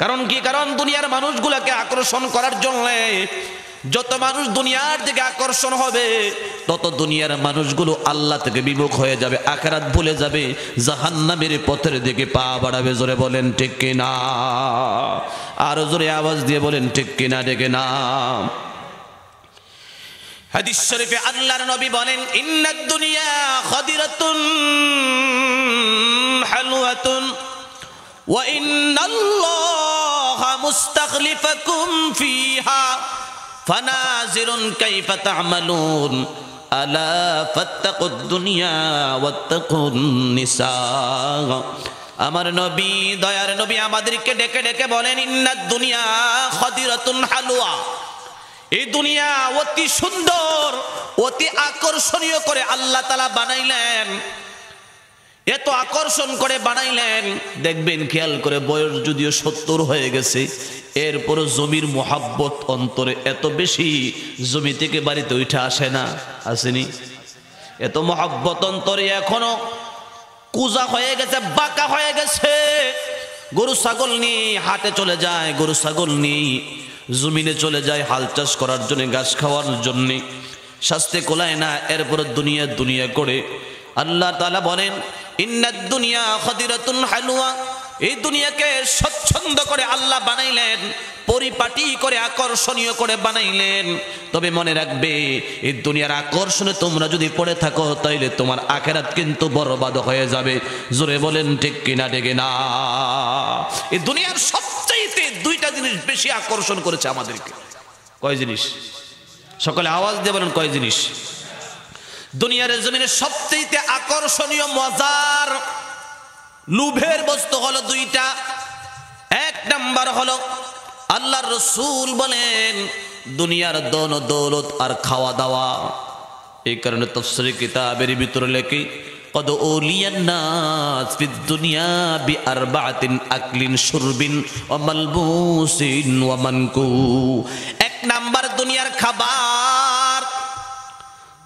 কারণ কি? কারণ দুনিয়ার মানুষগুলোকে আকর্ষণ করার জন্য যত মানুষ দুনিয়ার দিকে আকর্ষণ হবে, তত দুনিয়ার মানুষগুলো আল্লাহ থেকে বিমুখ হয়ে যাবে, আখিরাত ভুলে যাবে, জাহান্নামের পথের দিকে পা বাড়াবে। জোরে বলেন ঠিক কিনা? আরো জোরে আওয়াজ দিয়ে বলেন ঠিক কিনা ঠিক না? হাদিস শরীফে আল্লাহর নবী বলেন, ইন্নাদ দুনিয়া খাদিরাতুন হালওয়াতুন ওয়া ইন্নাল্লাহা মুস্তাখলিফাকুম ফিহা ফানাজিরুন কাইফা তা'মালুন আলা ফাত্তাকুদ দুনিয়া ওয়াত্তাকুন নিসা। আমার নবী, দয়ার নবী আমাদেরকে ডেকে ডেকে বলেন, ইন্নাদ দুনিয়া খাদিরাতুন হালওয়া, এই দুনিয়া অতি সুন্দর, অতি আকর্ষণীয় করে আল্লাহ তাআলা বানাইলেন। এত আকর্ষণ করে বানাইলেন, দেখবেন খেয়াল করে বয়স যদিও 70 হয়ে গেছে, এরপর জমির মোহাব্বত অন্তরে এত বেশি, জমি থেকে বাড়িতে উঠে আসে না, আসেনি? এত মোহাব্বত অন্তরে এখনো কুজা হয়ে গেছে, বাঁকা হয়ে গেছে। গরু ছাগল নিয়ে হাটে চলে যায়, গরু ছাগল নিয়ে জমিনে চলে যায় হাল চাষ করার জন্য, ঘাস খাওয়ার জন্য। শাস্তে কোলায় না, এরপর দুনিয়া দুনিয়া করে। আল্লাহ তাআলা বলেন, ইন্নাদ দুনিয়া খাদিরাতুন হালওয়া, এই দুনিয়াকে স্বচ্ছন্দ করে আল্লাহ বানাইলেন, পরিপাটি করে আকর্ষণীয় করে বানাইলেন। তবে মনে রাখবে, এই দুনিয়ার আকর্ষণে তোমরা যদি পড়ে থাকো, তাইলে তোমার আখিরাত কিন্তু বরবাদ হয়ে যাবে। জোরে বলেন ঠিক কিনা ঠিক না? এই দুনিয়ার সবচাইতে দুইটা জিনিস বেশি আকর্ষণ করেছে আমাদেরকে। কয় জিনিস? সকলে আওয়াজ দিয়ে বলেন, কয় জিনিস? দুনিয়ার জমিনে সবচেয়ে আকর্ষণীয় মজার লোভের বস্তু হলো দুইটা। এক নাম্বার হলো আল্লাহর রাসূল বলেন, দুনিয়ার ধন দৌলত আর খাওয়া দাওয়া। এই কারণে তাফসীর কিতাবের ভিতরে লেখে, কদ উলিয়ান নাস ফিদ দুনিয়া বিআরবাতিন আকলিন শুরবিন ওয়া মালবুসিন ওয়া মানকু। এক নাম্বার দুনিয়ার খাবার,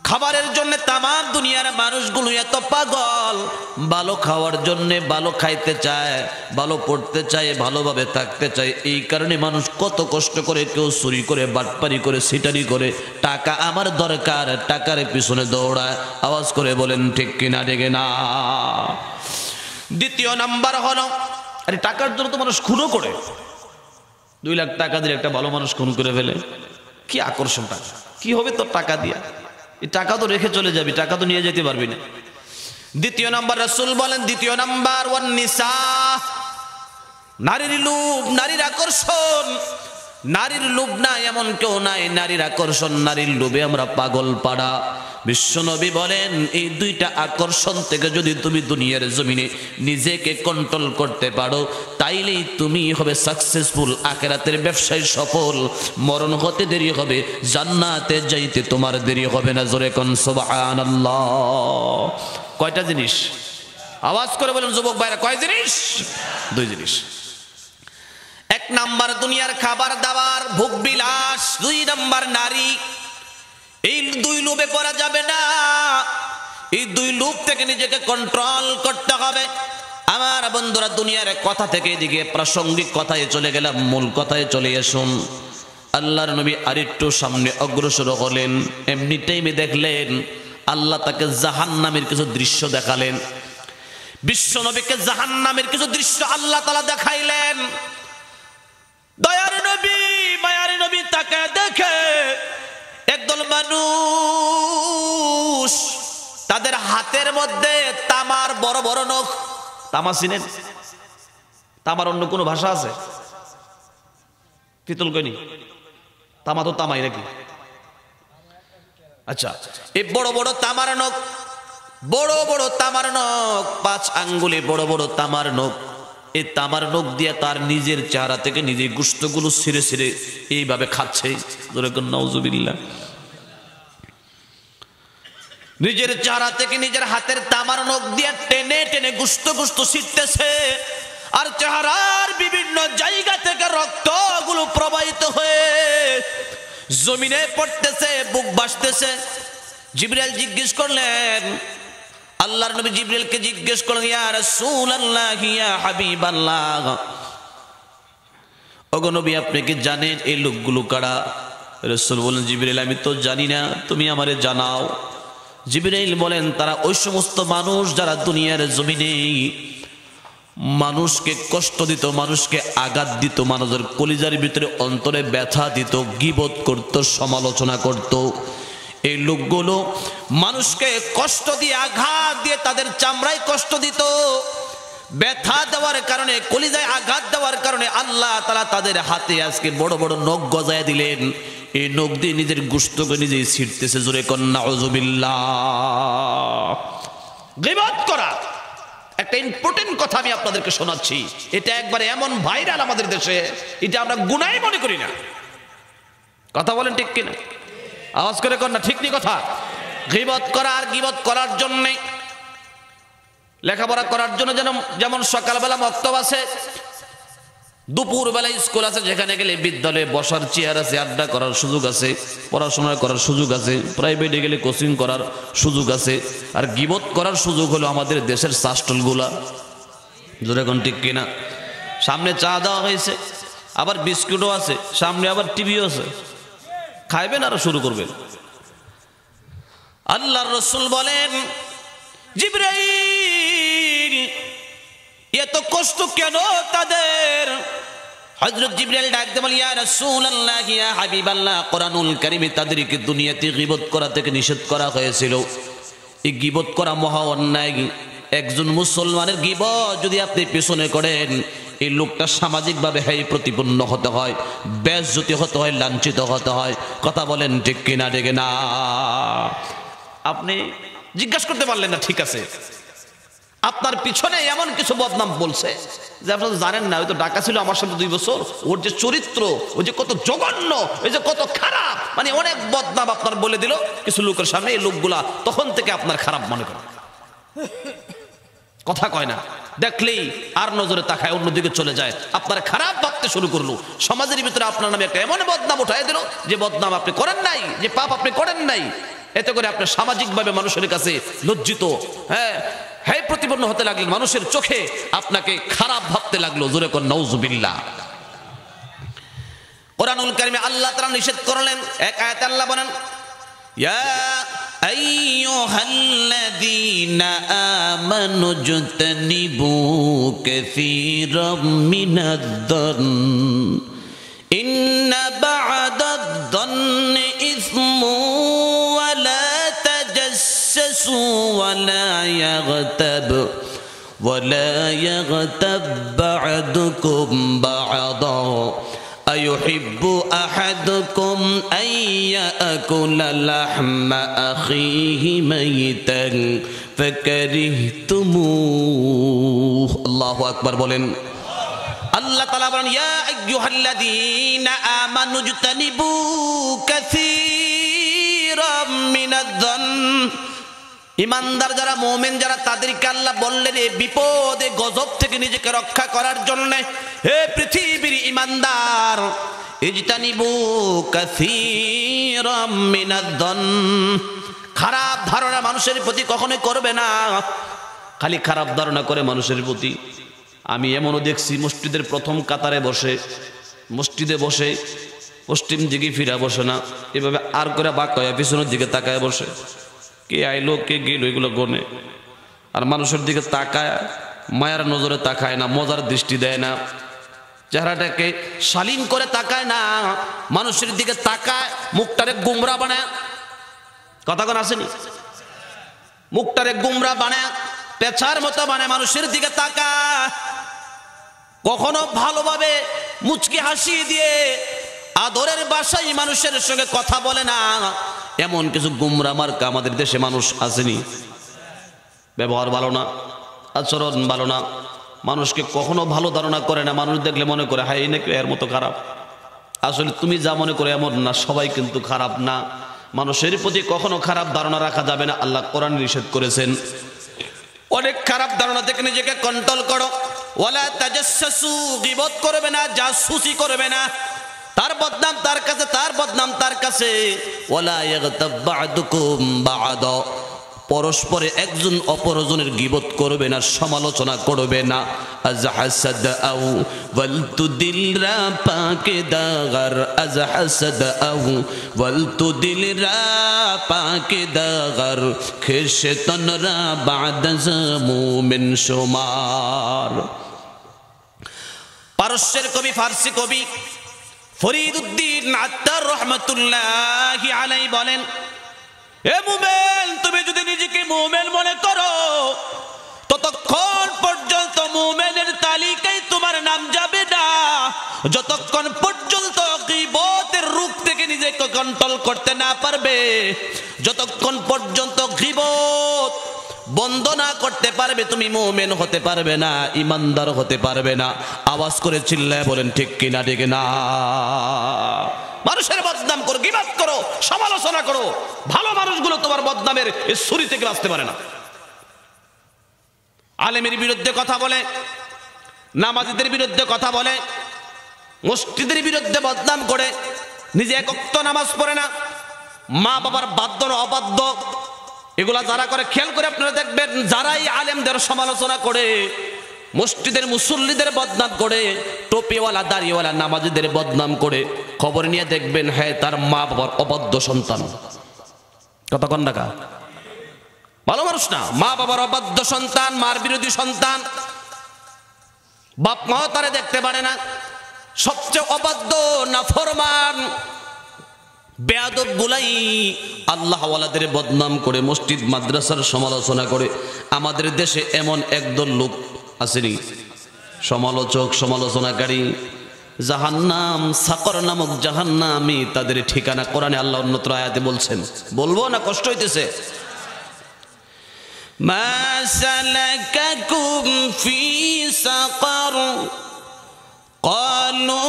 খাবারের জন্য তামাম দুনিয়ার মানুষগুলো এত পাগল, ভালো খাওয়ার জন্য, ভালো খাইতে চায়, ভালো পড়তে চায়, ভালোভাবে থাকতে চায়। এই কারণে মানুষ কত কষ্ট করে, কেউ চুরি করে, বাটপারি করে, সিটারি করে, টাকা আমার দরকার, টাকার পিছনে দৌড়ায়। আওয়াজ করে বলেন ঠিক কিনা ঠিক না? দ্বিতীয় নাম্বার হলো, আরে টাকার জন্য তো মানুষ খুনও করে। 2 লাখ টাকা দিয়ে একটা ভালো মানুষ খুন করে ফেলে। কি আকর্ষণ! টাকা কি হবে তোর টাকা দিয়া? এই টাকা তো রেখে চলে যাবি, টাকা তো নিয়ে যেতে পারবি না। দ্বিতীয় নাম্বার রাসূল বলেন, দ্বিতীয় নাম্বার ওয়ান নিসা, নারীর লোভ, নারীর আকর্ষণ। নারীর লোভ না এমন কেউ নাই, নারীর আকর্ষণ, নারীর লোভে আমরা পাগল পাড়া। বিশ্বনবী বলেন, এই দুইটা আকর্ষণ থেকে যদি তুমি দুনিয়ার জমিনে নিজেকে কন্ট্রোল করতে পারো, তাইলেই তুমি হবে সাকসেসফুল, আখিরাতের ব্যবসায় সফল। মরণ হতে দেরি হবে, জান্নাতে যাইতে তোমার দেরি হবে না। জোরে কোন সুবহানাল্লাহ। কয়টা জিনিস? আওয়াজ করে বলেন যুবক ভাইরা, কয় জিনিস? 2 জিনিস। এক নাম্বার দুনিয়ার খাবার দাবার, ভোগ বিলাস। 2 নাম্বার নারী। এই 2 লোভে পড়া যাবে না। এই 2 লোভ থেকে নিজেকে কন্ট্রোল করতে হবে। আমার বন্ধুরা, দুনিয়ার কথা থেকে এদিকে প্রাসঙ্গিক কথায় চলে গেলাম, মূল কথায় চলে আসুন। আল্লাহর নবী আরেকটু সামনে অগ্রসর হলেন, এমনি টাইমে দেখলেন আল্লাহ তাকে জাহান্নামের কিছু দৃশ্য দেখালেন। বিশ্ব নবীকে জাহান্নামের কিছু দৃশ্য আল্লাহ তাআলা দেখাইলেন। দয়ার নবী, মায়ার নবী তাকে দেখে একদল মানুষ, তাদের হাতের মধ্যে তামার বড় বড় নখ। তামা চিনেন? তামার অন্য কোনো ভাষা আছে? পিতল কইনি, তামা তো তামাই নাকি? আচ্ছা, এই বড় বড় তামার নখ, বড় বড় তামার নখ, 5 আঙ্গুলে বড় বড় তামার নখ। এই তামার নখ দিয়ে তার নিজের চেহারা থেকে নিজের গোশতগুলো ছিঁড়ে ছিঁড়ে এইভাবে খাচ্ছে। নাউজুবিল্লাহ। নিজের চেহারা থেকে নিজের হাতের তামার নখ দিয়ে টেনে টেনে গোশত ছিঁড়তেছে, আর চেহারার বিভিন্ন জায়গা থেকে রক্তগুলো প্রবাহিত হয়ে জমিনে পড়তেছে, বুক ভাসতেছে। জিবরাইল জিজ্ঞেস করলেন, আল্লাহর নবী জিবরাইলকে জিজ্ঞেস করলেন, ইয়া রাসূলুল্লাহ, ইয়া হাবিবাল্লাহ, ওগো নবী আপনি কি জানেন এই লোকগুলো কারা? রাসূল বলেন, জিবরাইল আমি তো জানি না, তুমি আমারে জানাও। জিবরাইল বলেন, তারা ওই সমস্ত মানুষ যারা দুনিয়ার জমিনে মানুষকে কষ্ট দিত, মানুষকে আঘাত দিত, মানুষের কলিজার ভিতরে অন্তরে ব্যথা দিত, গীবত করত, সমালোচনা করত। এই লোকগুলো মানুষকে কষ্ট দিয়ে, আঘাত দিয়ে তাদের চামড়ায় কষ্ট দিত। ব্যথা দেওয়ার কারণে, কলিজায় আঘাত দেওয়ার কারণে আল্লাহ তাআলা তাদের হাতে আজকে বড় বড় নখ গজায় দিলেন। এই নখ দিয়ে নিজের গোশতকে নিজেই ছিঁড়তেছে। জোরে কন নাউজুবিল্লাহ। গীবত করা একটা ইম্পর্টেন্ট কথা আমি আপনাদেরকে শোনাচ্ছি। এটা একবারে এমন ভাইরাল আমাদের দেশে, এটা আমরা গুনাহ মনে করি না। কথা বলেন ঠিক কিনা? আওয়াজ করে কর না, ঠিক নি কথা? গীবত করা, আর গীবত করার জন্য লেখাপড়া করার জন্য যেমন সকালবেলা মক্তব আছে, দুপুরবেলা স্কুল আছে, যেখানে গেলে বিদ্যালয়ে বসার চেয়ার আছে, আড্ডা করার সুযোগ আছে, পড়াশোনা করার সুযোগ আছে, প্রাইভেটে গেলে কোচিং করার সুযোগ আছে। আর গীবত করার সুযোগ হলো আমাদের দেশের চাস্টলগুলা। জোরে কোন ঠিক কিনা? সামনে চা দেওয়া হয়েছে, আবার বিস্কুটও আছে, সামনে আবার টিভিও আছে, খাইবেন আর শুরু করবেন। আল্লাহর রাসূল বলেন, জিবরাইল এত কষ্ট কেন তাদের? হযরত জিবরাইল ডাক দিয়ে বলেন, ইয়া রাসূলুল্লাহ, ইয়া হাবিবাল্লাহ, কোরআনুল কারীমে তাদেরকে দুনিয়াতে গীবত করা থেকে নিষেধ করা হয়েছিল। এই গীবত করা মহা অন্যায়। একজন মুসলমানের গীবত যদি আপনি পেছনে করেন, এই লোকটা সামাজিকভাবে হেয় প্রতিপন্ন হতে হয়, বেইজ্জতি হতে হয়, লাঞ্ছিত হতে হয়। কথা বলেন ঠিক কিনা? ঠিক না? আপনি জিজ্ঞাসা করতে পারলেন না, ঠিক আছে, আপনার পিছনে এমন কিছু বদনাম বলছে যে আপনারা জানেন না। ওই তো ডাকা ছিল আমার সাথে 2 বছর, ওর যে চরিত্র, ওই যে কত জঘন্য, ওই যে কত খারাপ, মানে অনেক বদনাম আপনার বলে দিল কিছু লোকের সামনে। এই লোকগুলা তখন থেকে আপনার খারাপ মনে করে, কথা কয় না, দেখলেই আর নজরে তাকায়, অন্যদিকে চলে যায়, আপনার খারাপ ভাবতে শুরু করলো। সমাজের ভিতরে আপনার নামে একটা এমন বদনাম উঠাই দিল যে বদনাম আপনি করেন নাই, যে পাপ আপনি করেন নাই। এতে করে আপনি সামাজিকভাবে মানুষের কাছে লজ্জিত, হ্যাঁ প্রতিপন্ন হতে লাগলেন, মানুষের চোখে আপনাকে খারাপ ভাবতে লাগলো। জোরে কোন নাউজুবিল্লাহ। কোরআনুল কারীমে আল্লাহ তাআলা নিষেধ করলেন। এক আয়াতে আল্লাহ বলেন, ইয়া আইয়ুহাল্লাযীনা আমানু জতানিবু কাসীরাম মিনাদ-দন ইন্না বা'দাদ-দন্নি ইসমু ওয়া লা তাজাসসু ওয়া লা ইয়াগতাব বা'দুকুম বা'দা আইয়ুহিব্বু আহাদুকুম আন ইয়াকুলা লাহমা আখিহি মাইতান ফাকারিহতুমুহু। আল্লাহু আকবার বলেন। আল্লাহ তাআলা বলেন, ইয়া আইয়ুহাল্লাযীনা আমানু জতানিবু কাসীরাম মিনাদ-দন। ইমানদার যারা, মুমিন যারা, তাদেরকে আল্লাহ বললেন এই বিপদে গজব থেকে নিজেকে রক্ষা করার জন্য, হে পৃথিবীর ইমানদার, ইজতানিবু কাসীরাম মিনাদ-দন। খারাপ ধারণা মানুষের প্রতি কখনোই করবে না। খালি খারাপ ধারণা করে মানুষের প্রতি। আমি এমনও দেখছি, মসজিদের প্রথম কাতারে বসে, মসজিদে বসে পশ্চিম দিকে ফিরা বসে না, এভাবে আর করে বাঁক হয়ে পিছনের দিকে তাকায় বসে। কে আইলো কে গেল এগুলো গনে। আর মানুষের দিকে তাকায়, মায়ার নজরে তাকায় না, মজার দৃষ্টি দেয় না, চেহারাটাকে শালীন করে তাকায় না, মানুষের দিকে তাকায়, মুখটারে গুমরা বানায়। কথা কোন আসেনি? মুখটারে গুমরা বানায়, পেছার মতো বানায়, মানুষের দিকে তাকায়। কখনো ভালোভাবে মুচকি হাসি দিয়ে আদরের ভাষায় মানুষের সঙ্গে কথা বলে না। এমন কিছু গুমরা মার্কা আমাদের দেশে মানুষ আসেনি। ব্যবহার ভালো না, আচরণ ভালো না, মানুষকে কখনো ভালো ধারণা করে না। মানুষ দেখলে মনে করে হাই নাকি এর মতো খারাপ। আসলে তুমি যা মনে করে এমন না, সবাই কিন্তু খারাপ না। মানুষের প্রতি কখনো খারাপ ধারণা রাখা যাবে না, আল্লাহ কোরআন নিষেধ করেছেন। অনেক খারাপ ধারণা থেকে নিজেকে কন্ট্রোল করো। ওয়ালা তাজাসসু, গীবত করবে না, জাসুসি করবে না। তার বদনাম তার কাছে, তার বদনাম তার কাছে। ওয়ালা ইয়াগতাব বা'দুকুম বা'দা, পরস্পরে একজন অপরজনের গীবত করবে না, সমালোচনা করবে না। আজ হাসাদ আউ ওয়াল তুদিল রা পাকে দাগার, আজ হাসাদ আউ ওয়াল তুদিল রা পাকে দাগার, খেশে তনরা বাদ মুমিন শুমার। পারস্যের কবি, ফার্সি কবি ফরিদউদ্দিন আত্তার রহমাতুল্লাহি আলাইহি বলেন, এ মুমিন, তুমি যদি নিজেকে মুমিন মনে করো, ততক্ষণ পর্যন্ত মুমিনের তালিকায় তোমার নাম যাবে না, যতক্ষণ পর্যন্ত গীবতের রূপ থেকে নিজেকে কন্ট্রোল করতে না পারবে, যতক্ষণ পর্যন্ত গীবত বন্ধ না করতে পারবে, তুমি মুমিন হতে পারবে না, ইমানদার হতে পারবে না। আওয়াজ করে চিল্লায় বলেন ঠিক কিনা? ঠিক না? মানুষের বদনাম করো, গীবত করো, সমালোচনা করো, ভালো মানুষগুলো তোমার বদনামের এই ছুরি থেকে বাঁচতে পারে না। আলেমের বিরুদ্ধে কথা বলে, নামাজীদের বিরুদ্ধে কথা বলে, মসজিদের বিরুদ্ধে বদনাম করে, নিজে এক ওয়াক্ত নামাজ পড়ে না, মা বাবার বাধ্য অবাধ্য, এগুলা যারা করে খেয়াল করে আপনারা দেখবেন, যারাই আলেমদের সমালোচনা করে, মসজিদের মুসল্লিদের বদনাম করে, টোপিওয়ালা দাড়িওয়ালা নামাজীদের বদনাম করে, খবর নিয়ে দেখবেন হ্যাঁ তার মা বাবার অবাধ্য সন্তান। কতক্ষণ টাকা ভালো মানুষ না, মা বাবার অবাধ্য সন্তান, মার বিরোধী সন্তান, বাপ মাও তারে দেখতে পারে না। সবচেয়ে অবাধ্য নাফরমান বেয়াদব গুলাই আল্লাহ ওয়ালাদের বদনাম করে, মসজিদ মাদ্রাসার সমালোচনা করে। আমাদের দেশে এমন একদল লোক আসেনি, সমালোচক, সমালোচনাকারী, জাহান্নাম, সাকর নামক জাহান্নামী তাদের ঠিকানা। কোরআনে আল্লাহ অন্যত্র আয়াতে বলছেন, বলবো না কষ্ট হইতেছে? মা সালাকাকুম ফি সাকার ক্বালু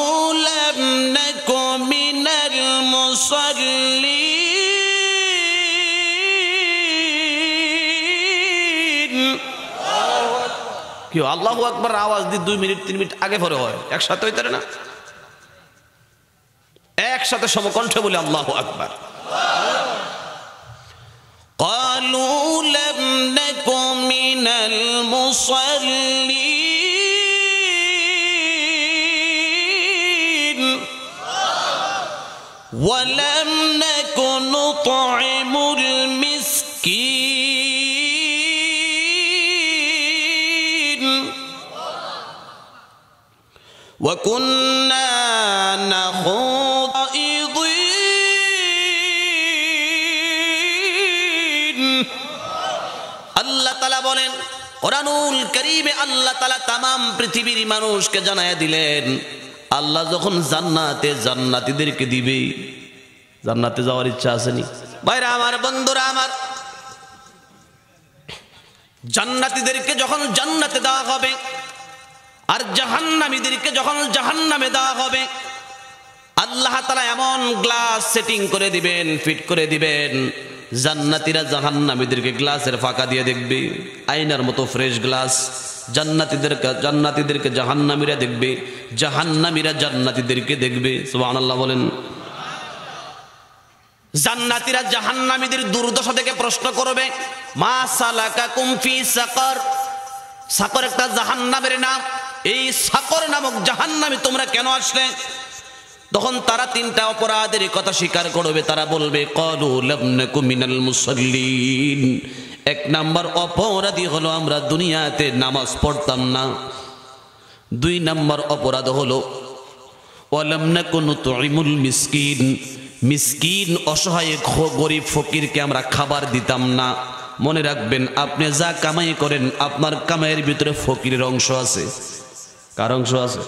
লাম নাকু মিনাল মুসাল্লিন। কি আল্লাহু আকবার আওয়াজ দিয়ে 2 মিনিট 3 মিনিট আগে পরে হয়, একসাথে হইতে না, একসাথে সমকণ্ঠে বলে আল্লাহু আকবার। ক্বালু লাম নাকু মিনাল মুসাল্লিন ওয়া লাম নাকু নুত'ইমুল মিসকিন ওয়া কুন্না নাখুযু। আল্লাহ তাআলা বলেন কোরআনুল কারীমে, আল্লাহ তাআলা তামাম পৃথিবীর মানুষকে জানায়া দিলেন, আল্লাহ যখন জান্নাতে জান্নাতীদেরকে দিবে, জান্নাতে যাওয়ার ইচ্ছা আসেনি ভাইরা আমার, বন্ধুরা আমার? জান্নাতীদেরকে যখন জান্নাতে দেওয়া হবে আর জাহান্নামীদেরকে যখন জাহান্নামে দেওয়া হবে, আল্লাহ তাআলা এমন গ্লাস সেটিং করে দিবেন, ফিট করে দিবেন, জান্নাতীরা জাহান্নামীদেরকে গ্লাসের ফাঁকা দিয়ে দেখবে, আয়নার মতো ফ্রেশ গ্লাস। জান্নাতীদেরকে জাহান্নামীরা দেখবে, জাহান্নামীরা জান্নাতীদেরকে দেখবে। সুবহানাল্লাহ বলেন। জান্নাতীরা জাহান্নামীদের দুর্দশা থেকে প্রশ্ন করবে, মা সালাকাকুম ফি সাকার। সাকর একটা জাহান্নামের নাম, এই সাকর নামক জাহান্নামে তোমরা কেন আসলে? তখন তারা 3টা অপরাধের কথা স্বীকার করবে। তারা বলবে ক্বালু লাম নাকু মিনাল মুসাল্লিন। 1 নাম্বার অপরাধী হলো আমরা দুনিয়াতে নামাজ পড়তাম না। 2 নাম্বার অপরাধ হলো ওয়া লাম নাকু নুত'ইমুল মিসকিন। মিসকিন, অসহায় গরিব ফকিরকে আমরা খাবার দিতাম না। মনে রাখবেন, আপনি যা কামাই করেন আপনার কামাইয়ের ভিতরে ফকিরের অংশ আছে। কার অংশ আছে?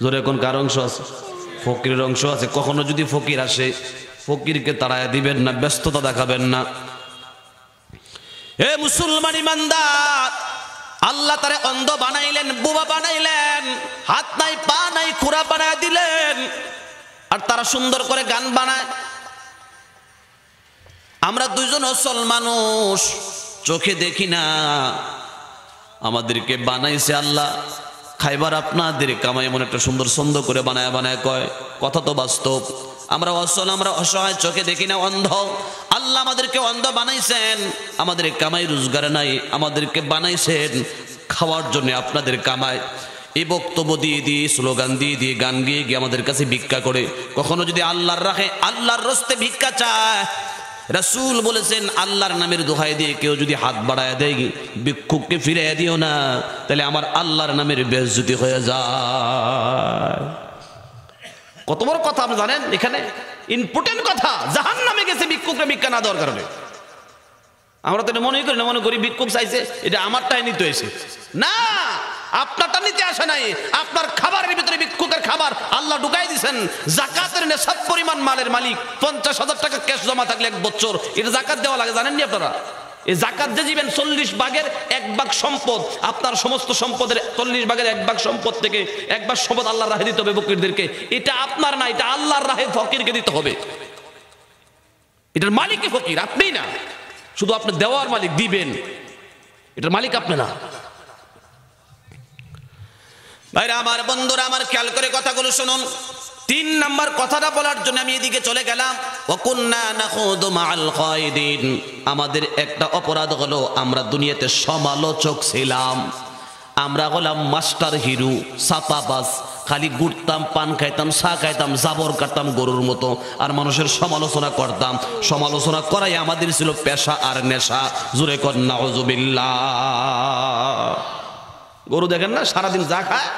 জোরে কোন কার অংশ আছে? ফকিরের অংশ আছে। কখনো যদি ফকির আসে, ফকিরকে তাড়ায় দিবেন না, ব্যস্ততা দেখাবেন না। এ মুসলমান ইমানদার, আল্লাহ তারে অন্ধ বানাইলেন, বুবা বানাইলেন, হাত নাই পা নাই খুরা বানায় দিলেন, আর তারা সুন্দর করে গান বানায়। আমরা দুইজন অসল মানুষ, চোখে দেখি না, আমাদেরকে বানাইছে আল্লাহ। খাইবার আপনাদের কামাই এমন একটা সুন্দর ছন্দ করে বানায় বানায় কয়, কথা তো বাস্তব। আমরা অসল, আমরা অসহায়, চোখে দেখি না, অন্ধ। আল্লাহ আমাদেরকে অন্ধ বানাইছেন, আমাদের কামাই রোজগার নাই, আমাদেরকে বানাইছেন খাওয়ার জন্য আপনাদের কামাই। এই বক্তব্য দিয়ে দিয়ে, স্লোগান দিয়ে দিয়ে, গান গিয়ে গিয়ে আমাদের কাছে ভিক্ষা করে। কখনো যদি আল্লাহর রাখে, আল্লাহর রস্তে ভিক্ষা চায়, রাসূল বলেছেন আল্লাহর নামের দোহাই দিয়ে কেউ যদি হাত বাড়ায় দেয়, ভিক্ষুককে ফিরিয়ে দিও না, তাহলে আমার আল্লাহর নামের বেইজ্জতি হয়ে যায়। কত বড় কথা আপনি জানেন? এখানে ইম্পর্টেন্ট কথা। জাহান্নামে গেছে ভিক্ষুকরা ভিক্ষা না দেওয়ার কারণে। আমরা তো মনে করি না, মনে করি ভিক্ষুক চাইছে এটা আমারটাই নিতে এসে। না, আপনারটা নিতে আসে নাই। আপনার খাবারের ভিতরে ভিক্ষুকের খাবার আল্লাহ ঢুকাই দিয়েছেন। জাকাতের নেশাব পরিমাণ মালের মালিক 50,000 টাকা ক্যাশ জমা থাকলে 1 বছর এটা জাকাত দেওয়া লাগে, জানেননি আপনারা? এই জাকাত যে দিবেন 40 ভাগের 1 ভাগ সম্পদ, আপনার সমস্ত সম্পদের 40 ভাগের 1 ভাগ সম্পদ থেকে 1 ভাগ সম্পদ আল্লাহর রাহে দিতে হবে ফকিরদেরকে। এটা আপনার না, এটা আল্লাহর রাহে ফকিরকে দিতে হবে। এটার মালিকই ফকির, আপনি না। শুধু আপনি দেওয়ার মালিক, দিবেন, এটার মালিক আপনি না। ভাইরা আমার, বন্ধুরা আমার, খেয়াল করে কথাগুলো শুনুন। 3 নাম্বার কথাটা বলার জন্য আমি এদিকে চলে গেলাম। ওয়াকুন্না নাখুদু মাআল খায়দিন। আমাদের একটা অপরাধ হলো আমরা দুনিয়াতে সমালোচক ছিলাম। আমরা হলাম মাস্টার হিরো, সাপাবাজ, খালি ঘুরতাম, পান খাইতাম, চা খাইতাম, জাবর কাটতাম গরুর মতো, আর মানুষের সমালোচনা করতাম। সমালোচনা করাই আমাদের ছিল পেশা আর নেশা। জোরে কর নাউযুবিল্লাহ। গরু দেখেন না, সারাদিন যা খায়,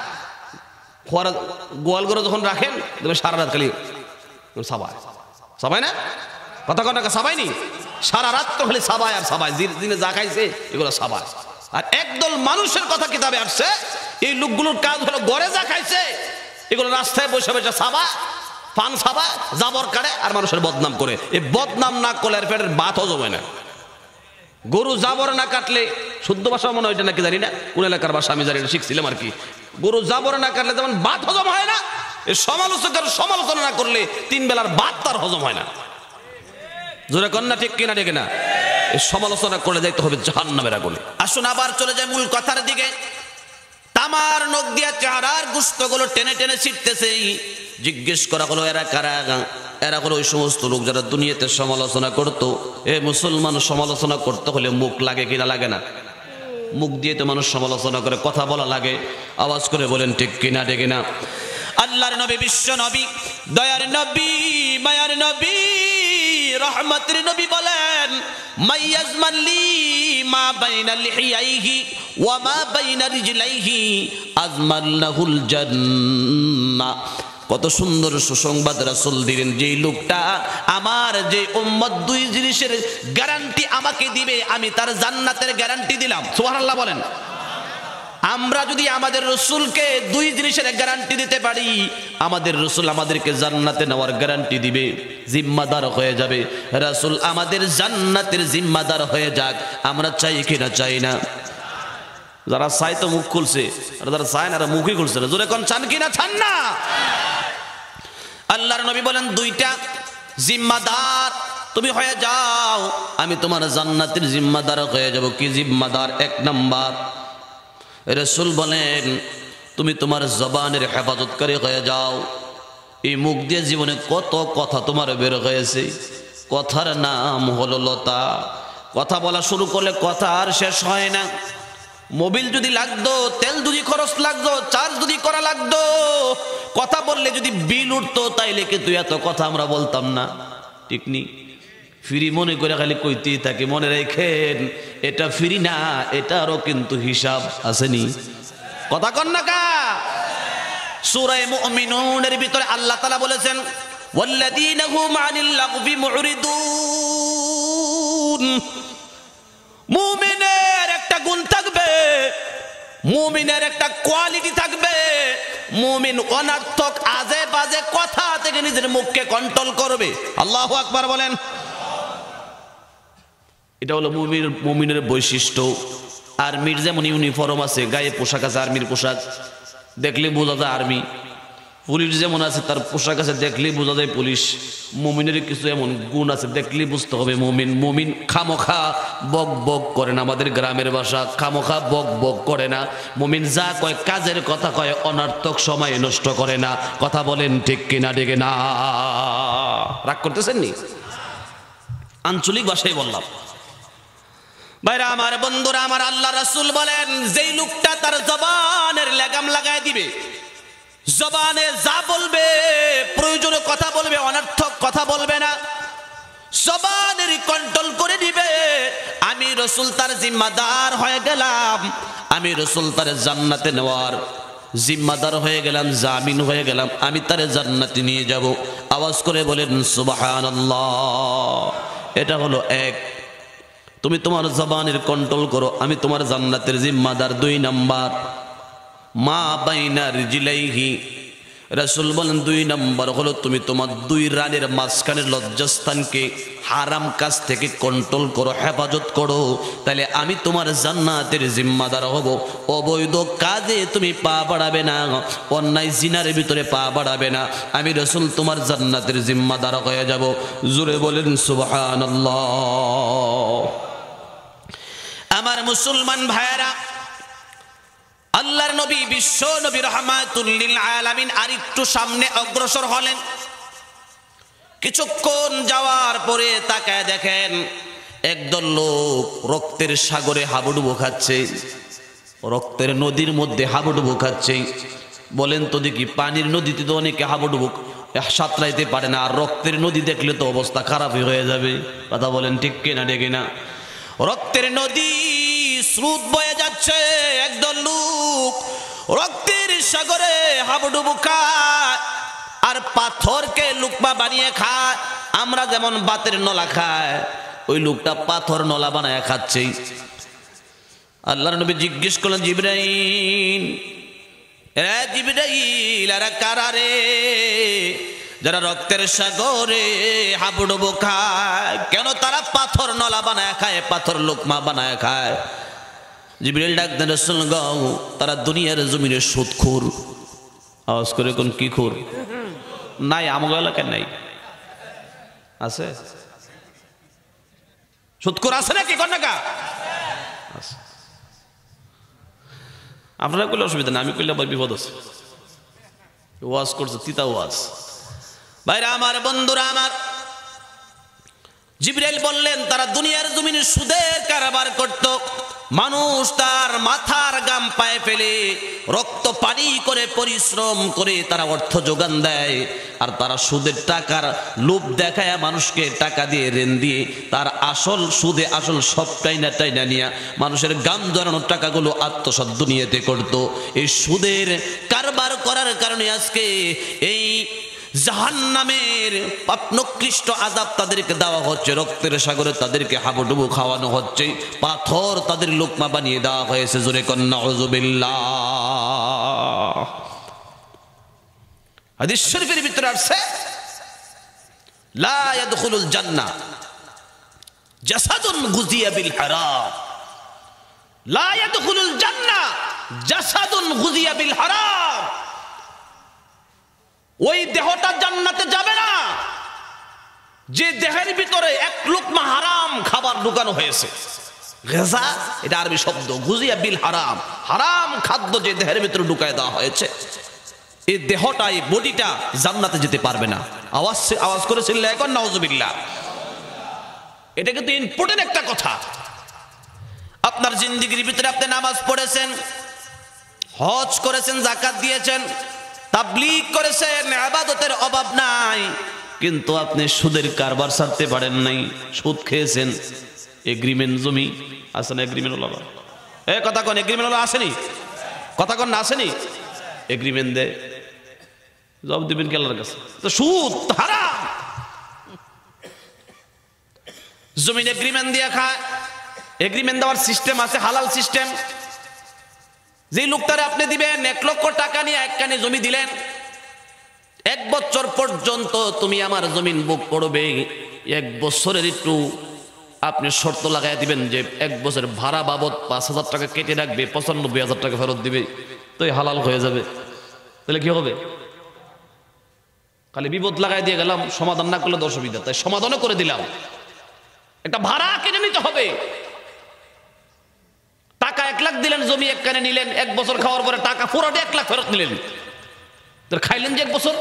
গোয়াল গরু যখন রাখেন দেখবেন সারা রাত খালি সাবায়, সাবাই না? কথা কন না, সাবাইনি? সারা রাত তো খালি সাবাই আর সাবাই, দিনে যা খাইছে এগুলো সাবাই। আর একদল মানুষের কথা কিতাবে আসছে, এই লোকগুলোর কাজ হলো গড়ে যা খাইছে এগুলো রাস্তায় বসে বসে সাবা, পান সাবা, জাবর কাটে আর মানুষের বদনাম করে। এই বদনাম না করলে আর পেটের ভাত হজম হয় না। গরু জাবর না কাটলে, শুদ্ধ ভাষা মনে হয় নাকি জানি না, কোন এলাকার ভাষা আমি জানি না, শিখছিলাম আর কি। গরু জাবর না কাটলে যেমন ভাত হজম হয় না, এই সমালোচকের সমালোচনা না করলে 3 বেলার ভাত তার হজম হয় না। জোরে কন্যা ঠিক কিনা? ঠিক না? এই সমালোচনা করে যাইতে হবে জাহান্নামের আগুনে। আসুন আবার চলে যায় মূল কথার দিকে। তামার নখ দিয়া চেহারার গোশতগুলো টেনে টেনে ছিটতেছে। জিজ্ঞেস করা হলো এরা কারা? এরা হলো ওই সমস্ত লোক যারা দুনিয়াতে সমালোচনা করতো। এ মুসলমান, সমালোচনা করতে হলে মুখ লাগে কিনা? লাগে না? মুখ দিয়ে তো মানুষ সমালোচনা করে, কথা বলা লাগে। আওয়াজ করে বলেন ঠিক কিনা? ঠিক না? আল্লাহর নবী, বিশ্ব নবী, দয়ার নবী, মায়ার নবী, রহমতের নবী বলেন, মাইয়াজমাল্লি মা বাইনা লিহিয়াইহি ওয়া মা বাইনা রিজলাইহি আজমাল্লাহুল জান্নাহ। কত সুন্দর সুসংবাদ রাসূল দিলেন। যেই লোকটা আমার, যে উম্মত 2 জিনিসের গ্যারান্টি আমাকে দিবে, আমি তার জান্নাতের গ্যারান্টি দিলাম। সুবহানাল্লাহ বলেন। আমরা যদি আমাদের রাসূলকে 2 জিনিসের গ্যারান্টি দিতে পারি, আমাদের রাসূল আমাদেরকে জান্নাতে নেওয়ার গ্যারান্টি দিবে, জিম্মাদার হয়ে যাবে। রাসূল আমাদের জান্নাতের জিম্মাদার হয়ে যাক। আমরা চাই কিনা? চাই না? যারা চাই তো মুখ খুলছে, আর যারা চায় না মুখই খুলছে না। জোরে কোন চান কিনা? চান না? আল্লাহর নবী বলেন 2টা জিম্মাদার তুমি হয়ে যাও, আমি তোমার জান্নাতের জিম্মাদার হয়ে যাব। কি জিম্মাদার? 1 নাম্বার, রাসূল বলেন তুমি তোমার জবানের হেফাজতকারী হয়ে যাও। এই মুখ দিয়ে জীবনে কত কথা তোমার বের হয়েছে, কথার নাম হলো লতা। কথা বলা শুরু করলে কথা আর শেষ হয় না। মোবিল যদি লাগতো, তেল যদি খরচ লাগতো, চার্জ যদি করা লাগতো, কথা বললে যদি বিল উঠতো, তাইলে কিন্তু এত কথা আমরা বলতাম না। ঠিক নি? ফ্রি মনে করে খালি কইতেই থাকে। মনে রাখেন, এটা ফ্রি না, এটারও কিন্তু হিসাব আসেনি। কথা কন না কা? সূরা মুমিনুনের ভিতরে আল্লাহ তাআলা বলেছেন, ওয়াল্লাযীনা হুম আনিল লাগবি মুরিদুন। মুমিনের একটা গুণ থাকবে, মুমিনের একটা কোয়ালিটি থাকবে। মুমিন অনর্থক আজে বাজে কথা থেকে নিজের মুখকে কন্ট্রোল করবে। আল্লাহু আকবার বলেন। এটা হলো মুমিনের বৈশিষ্ট্য। আর্মির যেমন ইউনিফর্ম আছে, গায়ে পোশাক আছে আর্মির পোশাক, দেখলে বোঝা যায় আর্মি। পুলিশ যেমন আছে তার পোশাক আছে, দেখলেই বোঝা যায় পুলিশ। মুমিনের কিছু এমন গুণ আছে, দেখলেই বুঝতে হবে মুমিন। মুমিন খামোখা বক বক করে না, আমাদের গ্রামের ভাষা, খামোখা বক বক করে না। মুমিন যা কয় কাজের কথা কয়, অনর্থক সময় নষ্ট করে না। কথা বলেন ঠিক কিনা? ঠিক না? রাগ করতেছেন নি? আঞ্চলিক ভাষায় বললাম। ভাইরা আমার, বন্ধুরা আমার, আল্লাহ রাসূল বলেন যেই লোকটা তার জবানের লাগাম লাগায় দিবে, জবানে যা বলবে প্রয়োজনীয় কথা বলবে, অনর্থক কথা বলবে না, জবানের কন্ট্রোল করে দিবে, আমি রাসূল তার জিম্মাদার হয়ে গেলাম। আমি রাসূল তার জান্নাতে নেওয়ার জিম্মাদার হয়ে গেলাম, জামিন হয়ে গেলাম। আমি তার জান্নাতে নিয়ে যাব। আওয়াজ করে বলেন সুবহানাল্লাহ। এটা হলো এক, তুমি তোমার জবানের কন্ট্রোল করো, আমি তোমার জান্নাতের জিম্মাদার। 2 নাম্বার, মা বাইনা রিজলাইহি, রাসূল বলেন 2 নাম্বার হলো তুমি তোমার 2 রানের মাঝখানের লজ্জাস্থানকে হারাম কাজ থেকে কন্ট্রোল করো, হেফাজত করো, তাহলে আমি তোমার জান্নাতের জিম্মাদার হব। অবৈধ কাজে তুমি পা বাড়াবে না, অন্যায় জিনার ভিতরে পা বাড়াবে না, আমি রাসূল তোমার জান্নাতের জিম্মাদার হয়ে যাব। জোরে বলেন সুবহানাল্লাহ। আমার মুসলমান ভাইয়েরা, আল্লাহর নবী, বিশ্ব নবী রাহমাতুল লিল আলামিন আরেকটু সামনে অগ্রসর হলেন। কিছুক্ষণ যাওয়ার পরে তাকায় দেখেন একদল লোক রক্তের সাগরে হাবুডুবু খাচ্ছে, রক্তের নদীর মধ্যে হাবুডুবু খাচ্ছে। বলেন তো দেখি, পানির নদীতে তো অনেকে হাবুডুবু সাঁতরাইতে পারে না, আর রক্তের নদী দেখলে তো অবস্থা খারাপই হয়ে যাবে। কথা বলেন ঠিক কিনা? ঠিক না? রক্তের নদী স্রোত বয়ে যাচ্ছে, একদল লোক রক্তের সাগরে হাবুডুবু খায় আর পাথরকে লুকমা বানিয়ে খায়। আমরা যেমন বাতের নলা খায়, ওই লোকটা পাথর নলা বানায় খাচ্ছে। আল্লাহর নবী জিজ্ঞেস করলেন, জিবরাইল, জিবরাইল, এরা কারা রে যারা রক্তের সাগরে হাবুডুবু খায়? কেন তারা পাথর নলা বানায় খায়, পাথর লোকমা বানায় খায়? জিবরাইল ডাক দেন, রাসূল গো, তারা দুনিয়ার জমিনে সুদখোর। আওয়াজ করে কোন কি খোর? নাই, আমাদের এলাকায় নাই। আছে সুদখোর? আছে নাকি? কোন নাকা আপনারা করলে অসুবিধা না, আমি করলে আবার বিপদ আছে। ওয়াজ করছে, তিতা ওয়াজ। ভাইরা আমার, বন্ধুরা আমার, জিবরাইল বললেন তারা দুনিয়ার জমিনে সুদের কারবার করত। মানুষ তার মাথার গাম পায়ে ফেলে রক্ত পানি করে পরিশ্রম করে তারা অর্থ যোগান দেয়, আর তারা সুদের টাকার লোভ দেখায় মানুষকে টাকা দিয়ে, ঋণ দিয়ে তার আসল সুদে আসল সব টাইনা টাইনা নিয়ে মানুষের গাম জড়ানোর টাকাগুলো আত্মসাৎ দুনিয়াতে করত। এই সুদের কারবার করার কারণে আজকে এই জাহান্নামের নিকৃষ্ট আযাব তাদেরকে দেওয়া হচ্ছে। রক্তের সাগরে তাদেরকে হাবুডুবু খাওয়ানো হচ্ছে, পাথর তাদের লোকমা বানিয়ে দেওয়া হয়েছে। জোরে কন্না নাউযুবিল্লাহ। হাদিস শরীফের ভিতরে আছে, লা ইয়াদখুলুল জান্নাহ জাসাদুন গুযিয়া বিল হারাম। লা ইয়াদখুলুল জান্নাহ জাসাদুন গুযিয়া বিল হারাম। ওই দেহটা জান্নাতে যাবে না যে দেহের ভিতরে 1 লুকমা হারাম খাবার ঢুকানো হয়েছে। গাযা এটা আরবি শব্দ, গুযিয়া বিল হারাম, হারাম খাদ্য যে দেহের ভিতরে ঢুকায় দেওয়া হয়েছে, এই দেহটা, এই বডিটা জান্নাতে যেতে পারবে না। আওয়াজ করেছিল এখন নাউযুবিল্লাহ। এটা কিন্তু ইম্পর্টেন্ট একটা কথা। আপনার জিন্দেগির ভিতরে আপনি নামাজ পড়েছেন, হজ করেছেন, যাকাত দিয়েছেন, তাবলীগ করেছেন, ইবাদতের অভাব নাই, কিন্তু আপনি সুদের কারবার ছাড়তে পারেন নাই। সুদ খেয়েছেন, এগ্রিমেন্ট জমি আছে না? এগ্রিমেন্ট হলো কথা কোন? এগ্রিমেন্ট হলো আসেনি? কথা কোন না আসেনি? এগ্রিমেন্ট দে, জব দিবেন কেলার কাছে, তো সুদ হারাম। জমিন এগ্রিমেন্ট দিয়ে খায়, এগ্রিমেন্ট দেওয়ার সিস্টেম আছে, হালাল সিস্টেম। যে লোকটারে আপনি দিবেন 1 লক্ষ টাকা নিয়ে একখানে জমি দিলেন, 1 বছর পর্যন্ত তুমি আমার জমিন বুক করবে, 1 বছরের একটু আপনি শর্ত লাগাই দিবেন যে 1 বছর ভাড়া বাবদ 5,000 টাকা কেটে রাখবে, 95,000 টাকা ফেরত দিবে, তো হালাল হয়ে যাবে। তাহলে কি হবে? খালি বিপদ লাগাই দিয়ে গেলাম, সমাধান না করলে অসুবিধা, তাই সমাধানও করে দিলাম। একটা ভাড়া কিনে নিতে হবে। টাকা 1 লাখ দিলেন, জমি এক কানে নিলেন, 1 বছর খাওয়ার পরে টাকা পুরোটা 1 লাখ ফেরত নিলেন, তো খাইলেন যে 1 বছর?